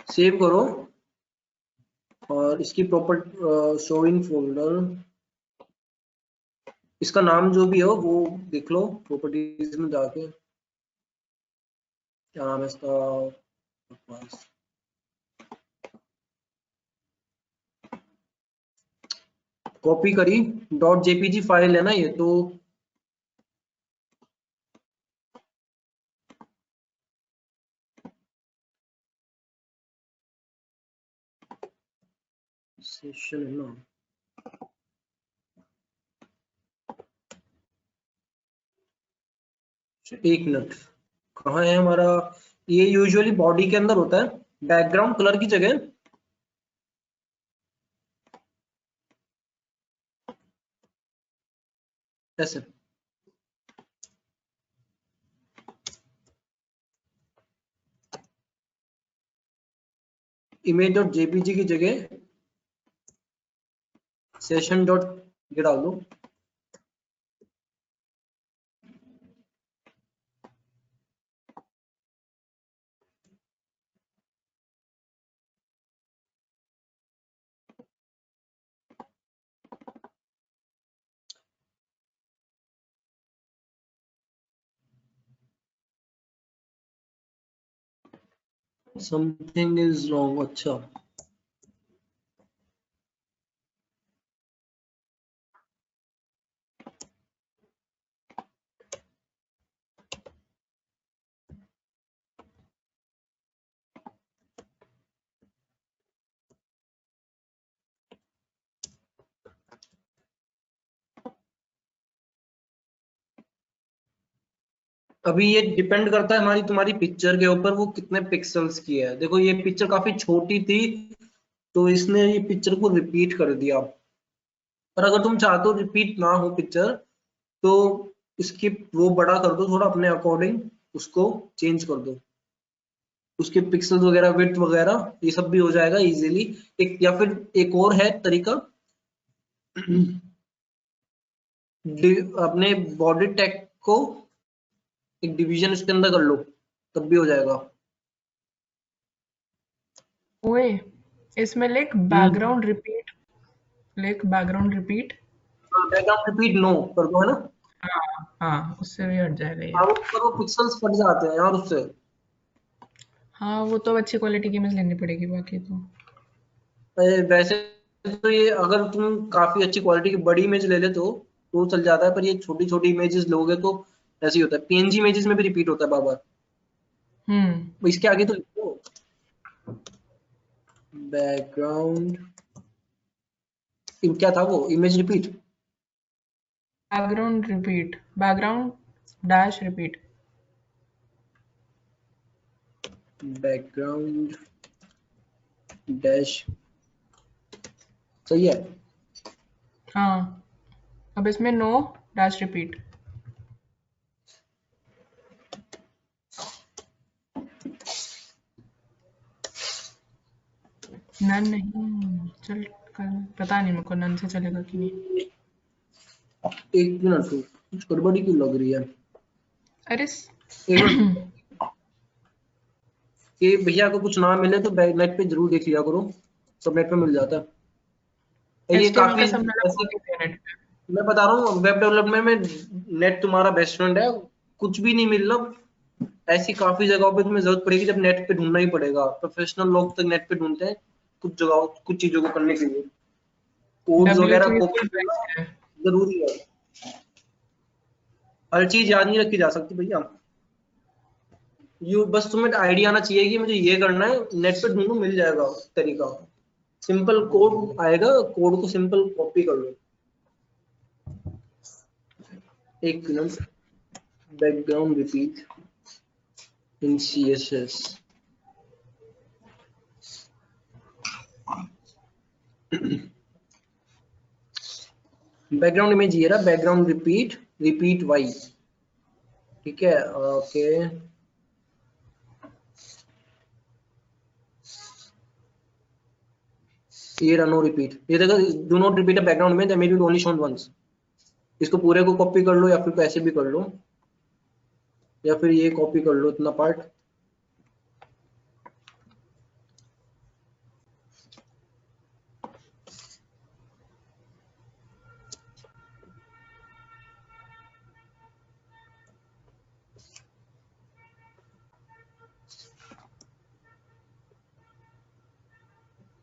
सेव करो और इसकी प्रॉपर शो इन फोल्डर, इसका नाम जो भी हो वो देख लो प्रॉपर्टीज में जाके, क्या नाम है इसका। कॉपी करी, .jpg फाइल है ना ये तो। सेशन है ना, एक मिनट, कहाँ है हमारा। ये यूजुअली बॉडी के अंदर होता है, बैकग्राउंड कलर की जगह। ऐसे image.jpg की जगह सेशन डॉट ये डाल दो। Something is wrong. अच्छा, अभी ये डिपेंड करता है हमारी तुम्हारी पिक्चर के ऊपर, वो कितने पिक्सल्स की है। देखो ये पिक्चर काफी छोटी थी तो इसने ये पिक्चर को रिपीट कर दिया। पर अगर तुम चाहते हो रिपीट ना हो पिक्चर, तो इसकी वो बड़ा कर दो थोड़ा अपने अकॉर्डिंग, उसको चेंज कर दो, उसके पिक्सल्स वगैरह विड्थ वगैरह ये सब भी हो जाएगा इजीली। एक या फिर एक और है तरीका, अपने बॉडी टैग को एक डिवीजन उसके अंदर कर लो, तब भी हो जाएगा। ओए इसमें लिख बैकग्राउंड रिपीट, लिख background repeat. Background repeat no कर दो, है ना। हाँ हाँ, उससे भी हट जाएगा ये। हाँ, वो पिक्सल्स फट जाते हैं यार उससे। हाँ, वो तो अच्छी क्वालिटी की इमेज लेनी पड़ेगी बाकी तो। वैसे तो ये अगर तुम काफी अच्छी क्वालिटी की बड़ी इमेज ले लेते हो तो चल जाता है, पर ये छोटी छोटी इमेजेस लोगे तो ऐसे ही होता है। पीएनजी इमेजेस में भी रिपीट होता है बार बार। इसके आगे तो लिखो बैकग्राउंड, क्या था वो, image repeat. Background repeat, background dash repeat. Background dash, सही है। हाँ, अब इसमें नो डैश रिपीट। नन नहीं, चल कर, पता नहीं मेरे को नन से चलेगा कि नहीं। एक मिनट, कुछ गड़बड़ी क्यों लग रही है। अरे एक मिनट, कि भैया को कुछ ना मिले तो नेट पे जरूर देख लिया करो, सब नेट पे मिल जाता है। ये HTML काफी का सब मैंने ऐसी, खोल दिया नेट पे। मैं बता रहा हूँ वेब डेवलपमेंट में नेट तुम्हारा बेस्ट फ्रेंड है। कुछ भी नहीं मिल रहा, ऐसी काफी जगहों पे तुम्हें जरूरत पड़ेगी जब नेट पे ढूंढना ही पड़ेगा। प्रोफेशनल लोग तक नेट पे ढूंढते हैं कुछ जगहों, कुछ चीजों को करने के लिए। कोड्स वगैरह W3 कॉपी फुल करना बेस्ट है। जरूरी है। हर चीज याद नहीं रखी जा सकती भैया। यू बस तुम्हें आइडिया आना चाहिए कि मुझे ये करना है, नेट पे ढूंढो मिल जाएगा तरीका। सिंपल कोड आएगा, कोड को सिंपल कॉपी कर लो। एक minute, background repeat in CSS। Background image ये रहा, बैकग्राउंड रिपीट, रिपीट वाई। ठीक है, ओके। ये रहा नो रिपीट। ये देखो, do not repeat a background image, may be only shown once. इसको पूरे को कॉपी कर लो या फिर ऐसे भी कर लो, या फिर ये कॉपी कर लो इतना part.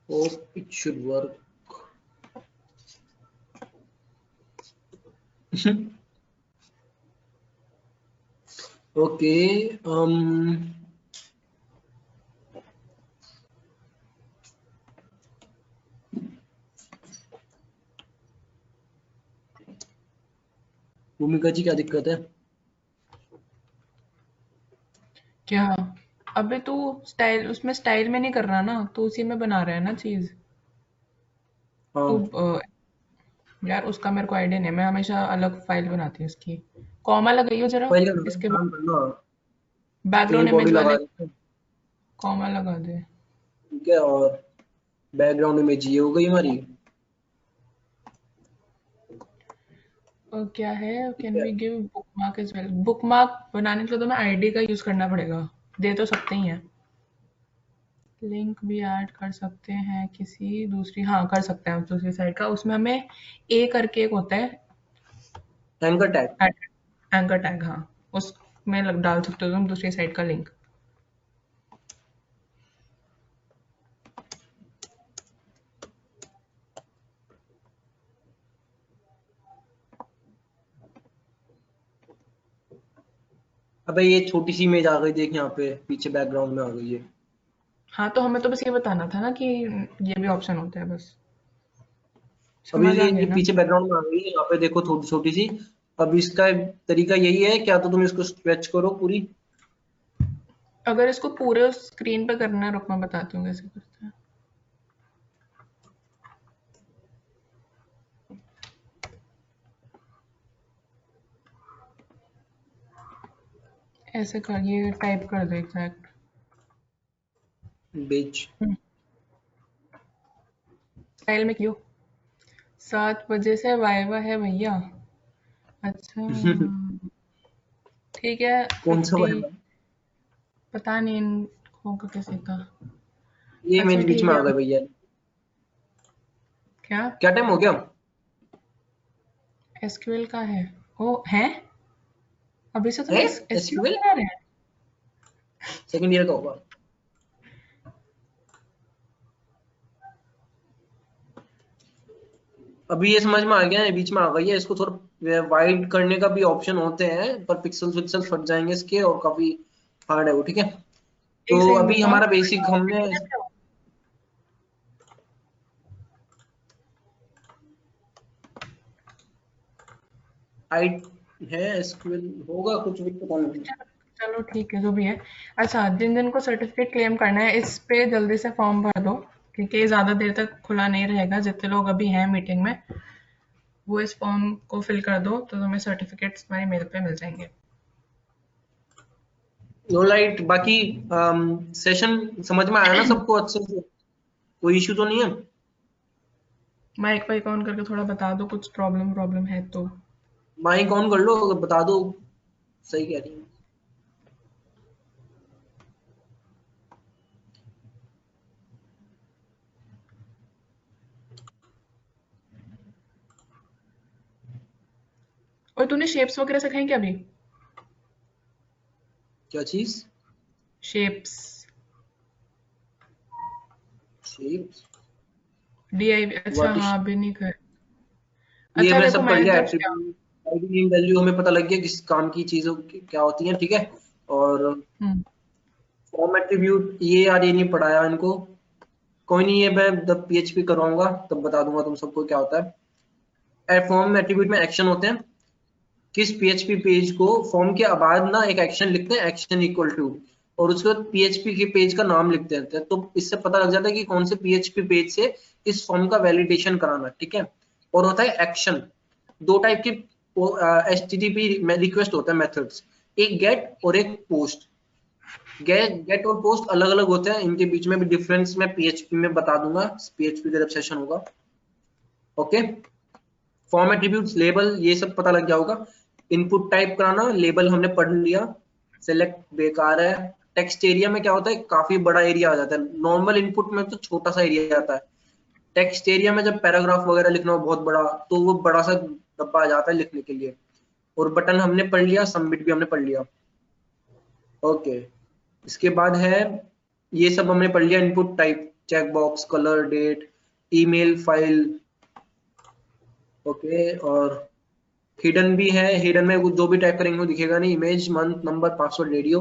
Hope it should work. Okay. भूमिका जी क्या दिक्कत है? क्या? अबे तू स्टाइल, उसमें स्टाइल में नहीं कर रहा ना, तो उसी में बना रहा है ना चीज। हाँ, तू यार उसका मेरे को आइडिया नहीं है, मैं हमेशा अलग फाइल बनाती हूँ इसकी। कॉमा लगाइयो जरा पहले इसके काम बाद, करना। ये बैकग्राउंड बॉडी इमेज लगा वाले देते हैं, कॉमा लगा दे। ठीक है। और बैकग्राउंड इमेज ये हो गई हमारी। और क्या है, ठीक कैन है, we give bookmark as well. Bookmark बनाने के लिए तो मैं आईडी का यूज करना पड़ेगा, दे तो सकते ही हैं। लिंक भी ऐड कर सकते हैं किसी दूसरी, हाँ कर सकते हैं दूसरी साइड का। उसमें हमें ए करके एक होता है एंकर टैग। एंकर टैग, हाँ उसमें डाल सकते हो तुम दूसरी साइड का लिंक। अबे ये छोटी सी इमेज आ गई, देख यहाँ पे पीछे बैकग्राउंड में आ गई है। हाँ तो हमें तो बस ये बताना था ना कि ये भी ऑप्शन होता है, बस अभी समझ आ गया ये ना। पीछे बैकग्राउंड में आ गई है, यहाँ पे देखो छोटी छोटी सी। अब इसका तरीका यही है, क्या तो तुम इसको स्ट्रेच करो पूरी। अगर इसको पूरे स्क्रीन पे करना है, रुक मैं बताती हूँ कैसे करते हैं। ऐसे कर, ये टाइप कर दो एग्जैक्ट। बेच। स्टाइल में क्यों, 7 बजे से वाइवा है भैया। अच्छा, ठीक है कौन सा 50। वाला? पता नहीं इन होगा किसी का। ये अच्छा इमेज बीच ठीक में आ है, गई भैया। क्या क्या टाइम हो गया? एसक्यूएल का है? ओ है, अभी से तुम है एसक्यूएल एसक्यूएल बना रहे हैं? सेकंड ईयर का होगा। अभी ये समझ में आ गया है, बीच में आ गई है। इसको थोड़ा वाइड करने का भी ऑप्शन होते हैं, पर पिक्सल फट जाएंगे इसके और काफी हार्ड है वो। ठीक है, एक तो सेकंड अभी बताओ, हमारा बेसिक हमने आई है, एसक्यूएल होगा कुछ भी, पता नहीं। चलो ठीक है जो भी है। अच्छा, जिन जिन को सर्टिफिकेट क्लेम करना है इस पे जल्दी से फॉर्म भर दो, क्योंकि ज्यादा देर तक खुला नहीं रहेगा। जितने लोग अभी हैं मीटिंग में वो इस फॉर्म को फिल कर दो, तो तुम्हें सर्टिफिकेट्स तुम्हारी मेल पे मिल जाएंगे। ऑलराइट, बाकी सेशन समझ में आया ना सबको अच्छे से? कोई इशू तो नहीं है? माइक वाइक ऑन करके थोड़ा बता दो, कुछ प्रॉब्लम है तो। माइक ऑन कर लो, अगर बता दो। सही कह रही है। और तूने शेप्स वगैरह सिखाई क्या अभी? क्या चीज? Shapes, shapes? DIY, अच्छा व्हाट इज? हाँ अभी नहीं कर। ये अच्छा हमने देखो सब कर मैंने लिया। जब क्या, एट्रीब्यूट, आइडेंटिटी, वैल्यू हमें पता लग गया किस काम की चीजों क्या होती हैं। ठीक है, और हम्म फॉर्म एट्रीब्यूट ये यार ये नहीं पढ़ाया इनको। कोई नहीं, ये मैं जब PHP करवाऊंगा तब बता दूंगा तुम सबको क्या होता है। फॉर्म एट्रीब्यूट में एक्शन होते हैं। किस PHP पेज को फॉर्म के बाद ना एक एक्शन लिखते हैं, एक्शन इक्वल टू, और उसके बाद PHP के पेज का नाम लिख देते हैं। तो इससे पता लग जाता है कि कौन से PHP पेज से इस फॉर्म का वैलिडेशन कराना। ठीक है, और होता है एक्शन। दो टाइप के HTTP में रिक्वेस्ट होता है मेथड्स, एक गेट और एक पोस्ट। गेट और पोस्ट अलग अलग होते हैं, इनके बीच में भी डिफरेंस मैं PHP में बता दूंगा, PHP का जब सेशन होगा। ओके, फॉर्म एट्रीब्यूट्स, लेबल, ये सब पता लग जाओगा। इनपुट टाइप कराना, लेबल हमने पढ़ लिया। सेलेक्ट बेकार है। टेक्स्ट एरिया में क्या होता है, काफी बड़ा एरिया आ जाता है। नॉर्मल इनपुट में तो छोटा सा एरिया आता है। टेक्स्ट एरिया में जब पैराग्राफ वगैरह लिखना हो बहुत बड़ा, तो वो बड़ा सा डब्बा आ जाता है लिखने के लिए। और बटन हमने पढ़ लिया, सबमिट भी हमने पढ़ लिया। ओके, इसके बाद है, ये सब हमने पढ़ लिया। Input type, check box, colour, date, email, file. Okay, और हिडन भी है। हिडन में जो भी टाइप करेंगे वो दिखेगा नहीं। Image, month, number, password, radio.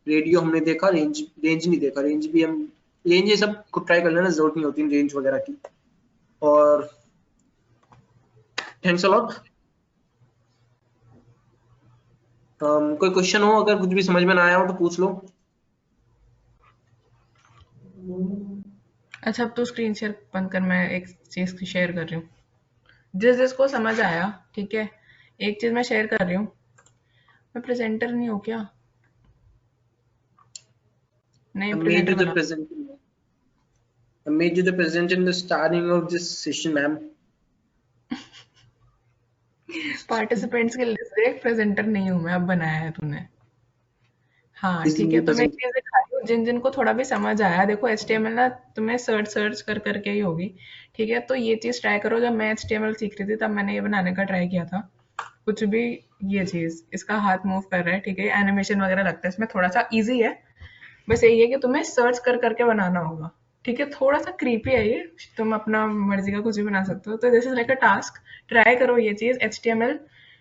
Radio हमने देखा। रेंज, रेंज नहीं देखा। रेंज भी हम, रेंज ये सब खुद ट्राई कर लेना, जरूरत नहीं होती रेंज वगैरह की। और थैंक्स अ लॉट। कोई क्वेश्चन हो, अगर कुछ भी समझ में ना आया हो तो पूछ लो। अच्छा अब तो स्क्रीन शेयर बंद कर, मैं एक चीज शेयर कर रही हूँ। जिस जिसको समझ आया, ठीक है, एक चीज मैं शेयर कर रही हूँ। मैं प्रेजेंटर नहीं हूँ क्या? नहीं, I made presenter you the बना। present. I made you the present in the starting of this session, ma'am. Participants की लिस्ट देख, प्रेजेंटर नहीं हूँ मैं, अब बनाया है तूने। हाँ Is the ठीक है, new तो मैं एक present. चीज दिखा रही हूँ जिन जिन को थोड़ा भी समझ आया। देखो HTML ना तुम्हें सर्च सर्च कर करके ही होगी, ठीक है। तो ये चीज ट्राई करो, जब मैं HTML सीख रही थी तब मैंने ये बनाने का ट्राई किया था। कुछ भी, ये चीज, इसका हाथ मूव कर रहा है, ठीक है, एनिमेशन वगैरह लगता है इसमें, थोड़ा सा इजी है। बस यही है कि तुम्हें सर्च कर करके बनाना होगा, ठीक है। थोड़ा सा क्रीपी है ये, तुम अपना मर्जी का कुछ भी बना सकते हो। तो this is like a task, try करो ये चीज। HTML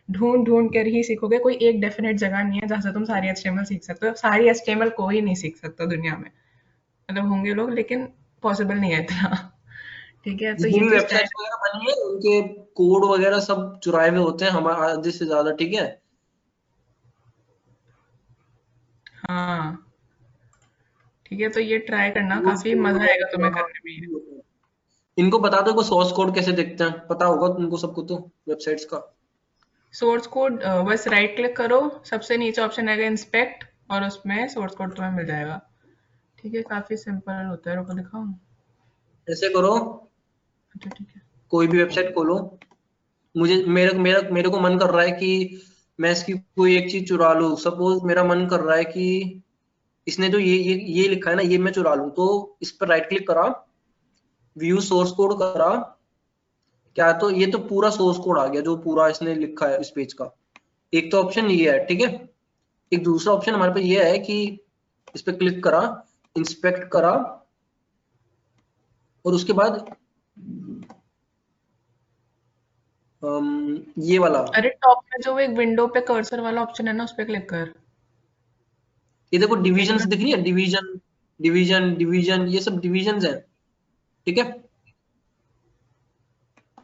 ढूंढ ढूंढ कर ही सीखोगे, कोई एक डेफिनेट जगह नहीं है जहां से तुम सारी HTML सीख सकते हो। सारी HTML कोई नहीं सीख सकता दुनिया में, मतलब होंगे लोग लेकिन पॉसिबल नहीं है इतना। ठीक है, तो जितनी ये भी चीज ट्राई। वेबसाइट्स वगैरह बनी है उनके कोड वगैरह सब चुराए हुए होते हैं हमारे आधे से ज्यादा। ठीक है, हाँ ठीक है, तो ये ट्राई करना, सोर्स काफी कोड मजा वगैरह आएगा तुम्हें चुराना करने में ये। भी होता है। इनको बता दो को सोर्स कोड कैसे देखते हैं, पता होगा तुमको सबको तो वेबसाइट्स का। सोर्स कोड बस राइट क्लिक करो, सबसे नीचे ऑप्शन आएगा इंस्पेक्ट, और उसमें सोर्स कोड तुम्हें मिल जाएगा। ठीक है, काफी सिंपल होता है, रुको दिखाऊं? ऐसे करो, अच्छा ठीक है। कोई भी वेबसाइट खोलो। मुझे मेरे मेरा मेरे को मन कर रहा है कि मैं इसकी कोई एक चीज चुरा लूं। सपोज मेरा मन कर रहा है कि इसने जो ये लिखा है ना, ये मैं चुरा लूं। तो इस पर राइट क्लिक करा, व्यू सोर्स कोड करा, क्या, तो ये तो पूरा सोर्स कोड आ गया जो पूरा इसने लिखा है इस पेज का। एक तो ऑप्शन ये है, ठीक है। एक दूसरा ऑप्शन हमारे पास ये है कि इस पे क्लिक करा, इंस्पेक्ट करा, और उसके बाद ये वाला, अरे टॉप में जो वो एक विंडो पे कर्सर वाला ऑप्शन है ना, उस पे क्लिक कर। ये देखो डिविजन्स देखना। दिख रही है, डिवीजन डिवीजन डिवीजन, ये सब डिविजन्स हैं, ठीक है।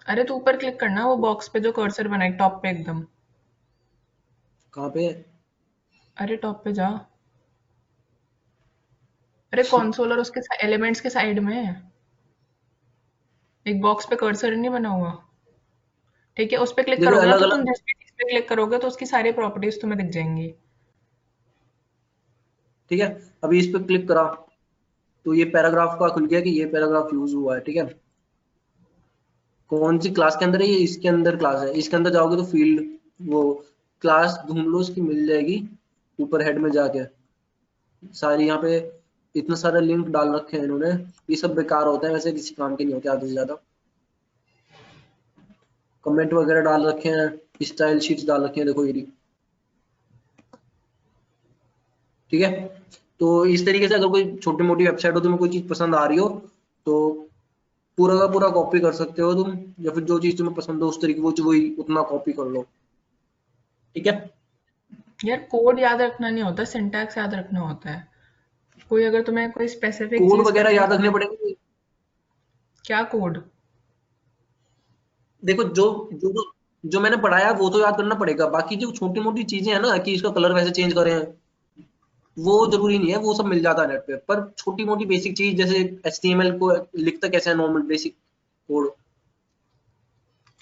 अरे तू ऊपर क्लिक करना, वो बॉक्स पे जो कर्सर बना है टॉप पे एकदम। कहाँ पे है? अरे टॉप पे जा। अरे कंसोल और उसके एलिमेंट्स के साइड में एक बॉक्स पे कर्सर नहीं बना हुआ, ठीक है। उस पे क्लिक देखो करोगे ना, अलग तो तुम अलग, जिस भी चीज पे क्लिक करोगे तो उसकी सारी प्रॉपर्टीज तुम्हें दिख जाएंगी। ठीक है। अभी इस पे क्लिक करा तो ये पैराग्राफ का खुल गया कि ये पैराग्राफ यूज हुआ है, ठीक है। कौन सी क्लास के अंदर है ये? इसके अंदर क्लास है। इसके अंदर जाओगे तो फील्ड, वो क्लास ढूंढ लो, उसकी मिल जाएगी ऊपर हेड में जाके। सारी यहाँ पे इतना सारा लिंक डाल रखे हैं इन्होंने, ये सब बेकार होता है वैसे, किसी काम के नहीं होते आधे से ज्यादा। कमेंट वगैरह डाल रखे हैं, स्टाइल शीट्स डाल रखे हैं, देखो ये, ठीक है। तो इस तरीके से अगर कोई छोटी मोटी वेबसाइट हो, तुम्हें कोई चीज पसंद आ रही हो, तो पूरा का पूरा कॉपी कर सकते हो तुम, या फिर जो चीज तुम्हें पसंद हो उस तरीके वो वही उतना कॉपी कर लो, ठीक है। यार कोड याद रखना नहीं होता, सिंटैक्स याद रखना होता है। कोई अगर तुम्हें कोई स्पेसिफिक कोड चीज वगैरह करनी याद रखने है। पड़ेंगे। क्या कोड? देखो जो मैंने पढ़ाया वो तो याद करना पड़ेगा, बाकी जो छोटी मोटी चीजें हैं ना, कि इसका कलर वैसे चेंज करें, वो जरूरी नहीं है, वो सब मिल जाता है नेट पे। पर छोटी मोटी बेसिक चीज जैसे HTML को लिखता कैसे है, नॉर्मल बेसिक कोड,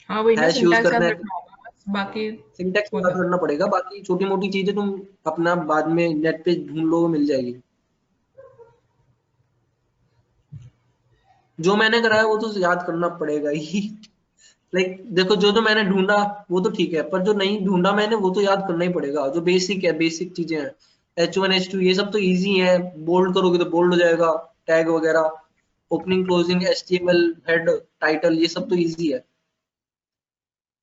हाँ वही ना, हैश यूज सिंटैक्स करना याद है, रखना होगा बस, बाकी सिंटैक्स हो याद जाता। करना पड़ेगा। बाकी छोटी मोटी चीजें तुम अपना बाद में नेट पे ढूंढ लो, मिल जाएगी। जो मैंने कराया वो तो याद करना पड़ेगा ही। लाइक देखो, जो जो मैंने ढूंढा वो तो ठीक है, पर जो नहीं ढूंढा मैंने वो तो याद करना ही पड़ेगा। जो बेसिक है, बेसिक चीजें हैं, H1 H2 ये सब तो इजी है, बोल्ड करोगे तो बोल्ड हो जाएगा, टैग वगैरह, opening closing, HTML, head, title, ये सब तो इजी है।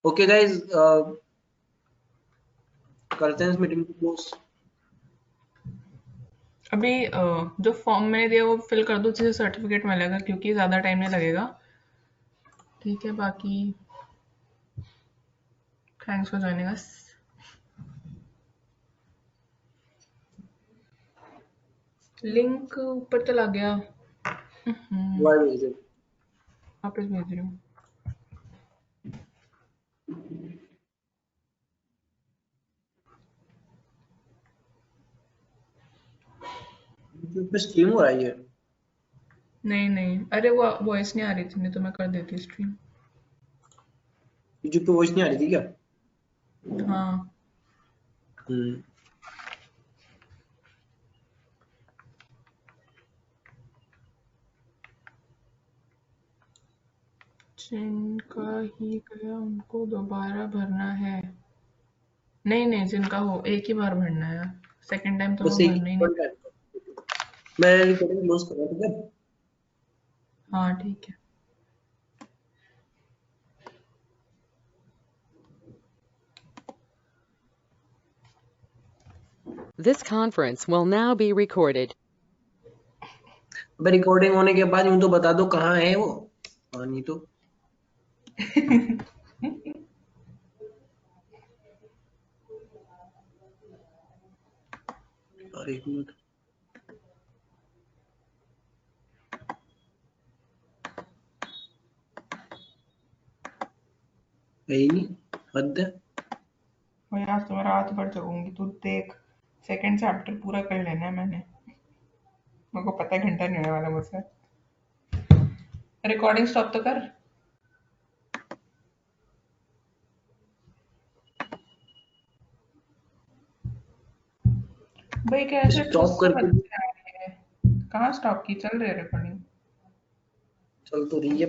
ओके गाइज, करते हैं इस मीटिंग को क्लोज। अभी जो फॉर्म मैंने दिया वो फिल कर दो, जिससे सर्टिफिकेट मिलेगा, क्योंकि ज़्यादा टाइम नहीं लगेगा। ठीक है, बाकी thanks for joining us. Link ऊपर चला गया। वापस भेज रही हूँ। यूट्यूब पे स्ट्रीम हो रहा है ये? नहीं नहीं, अरे वो वॉइस नहीं आ रही थी, नहीं तो मैं कर देती स्ट्रीम। यूट्यूब पे वॉइस नहीं आ रही थी क्या? हाँ। हम्म। जिनका ही गया उनको दोबारा भरना है। नहीं नहीं, जिनका हो एक ही बार भरना है। सेकंड टाइम तो बस हमें एक भरना ही नहीं। ही टाइम। मैं रिकॉर्डिंग क्लोज कर रहा हूँ, ठीक है। हाँ ठीक है। This conference will now be recorded. अब रिकॉर्डिंग होने के बाद यूं तो बता दो कहाँ है वो। हाँ नहीं तो अरे एक मिनट, है ही नहीं, हद है। और आज तो मैं रात भर जगूंगी, तू देख। सेकंड चैप्टर पूरा कर लेना है मैंने। मेरे को पता है घंटा नहीं होने वाला मुझसे। रिकॉर्डिंग स्टॉप तो कर। भाई कैसे ठुस स्टॉप से करके बजते आ रही है। कहाँ स्टॉप की? चल रही है रिकॉर्डिंग। चल तो रही है।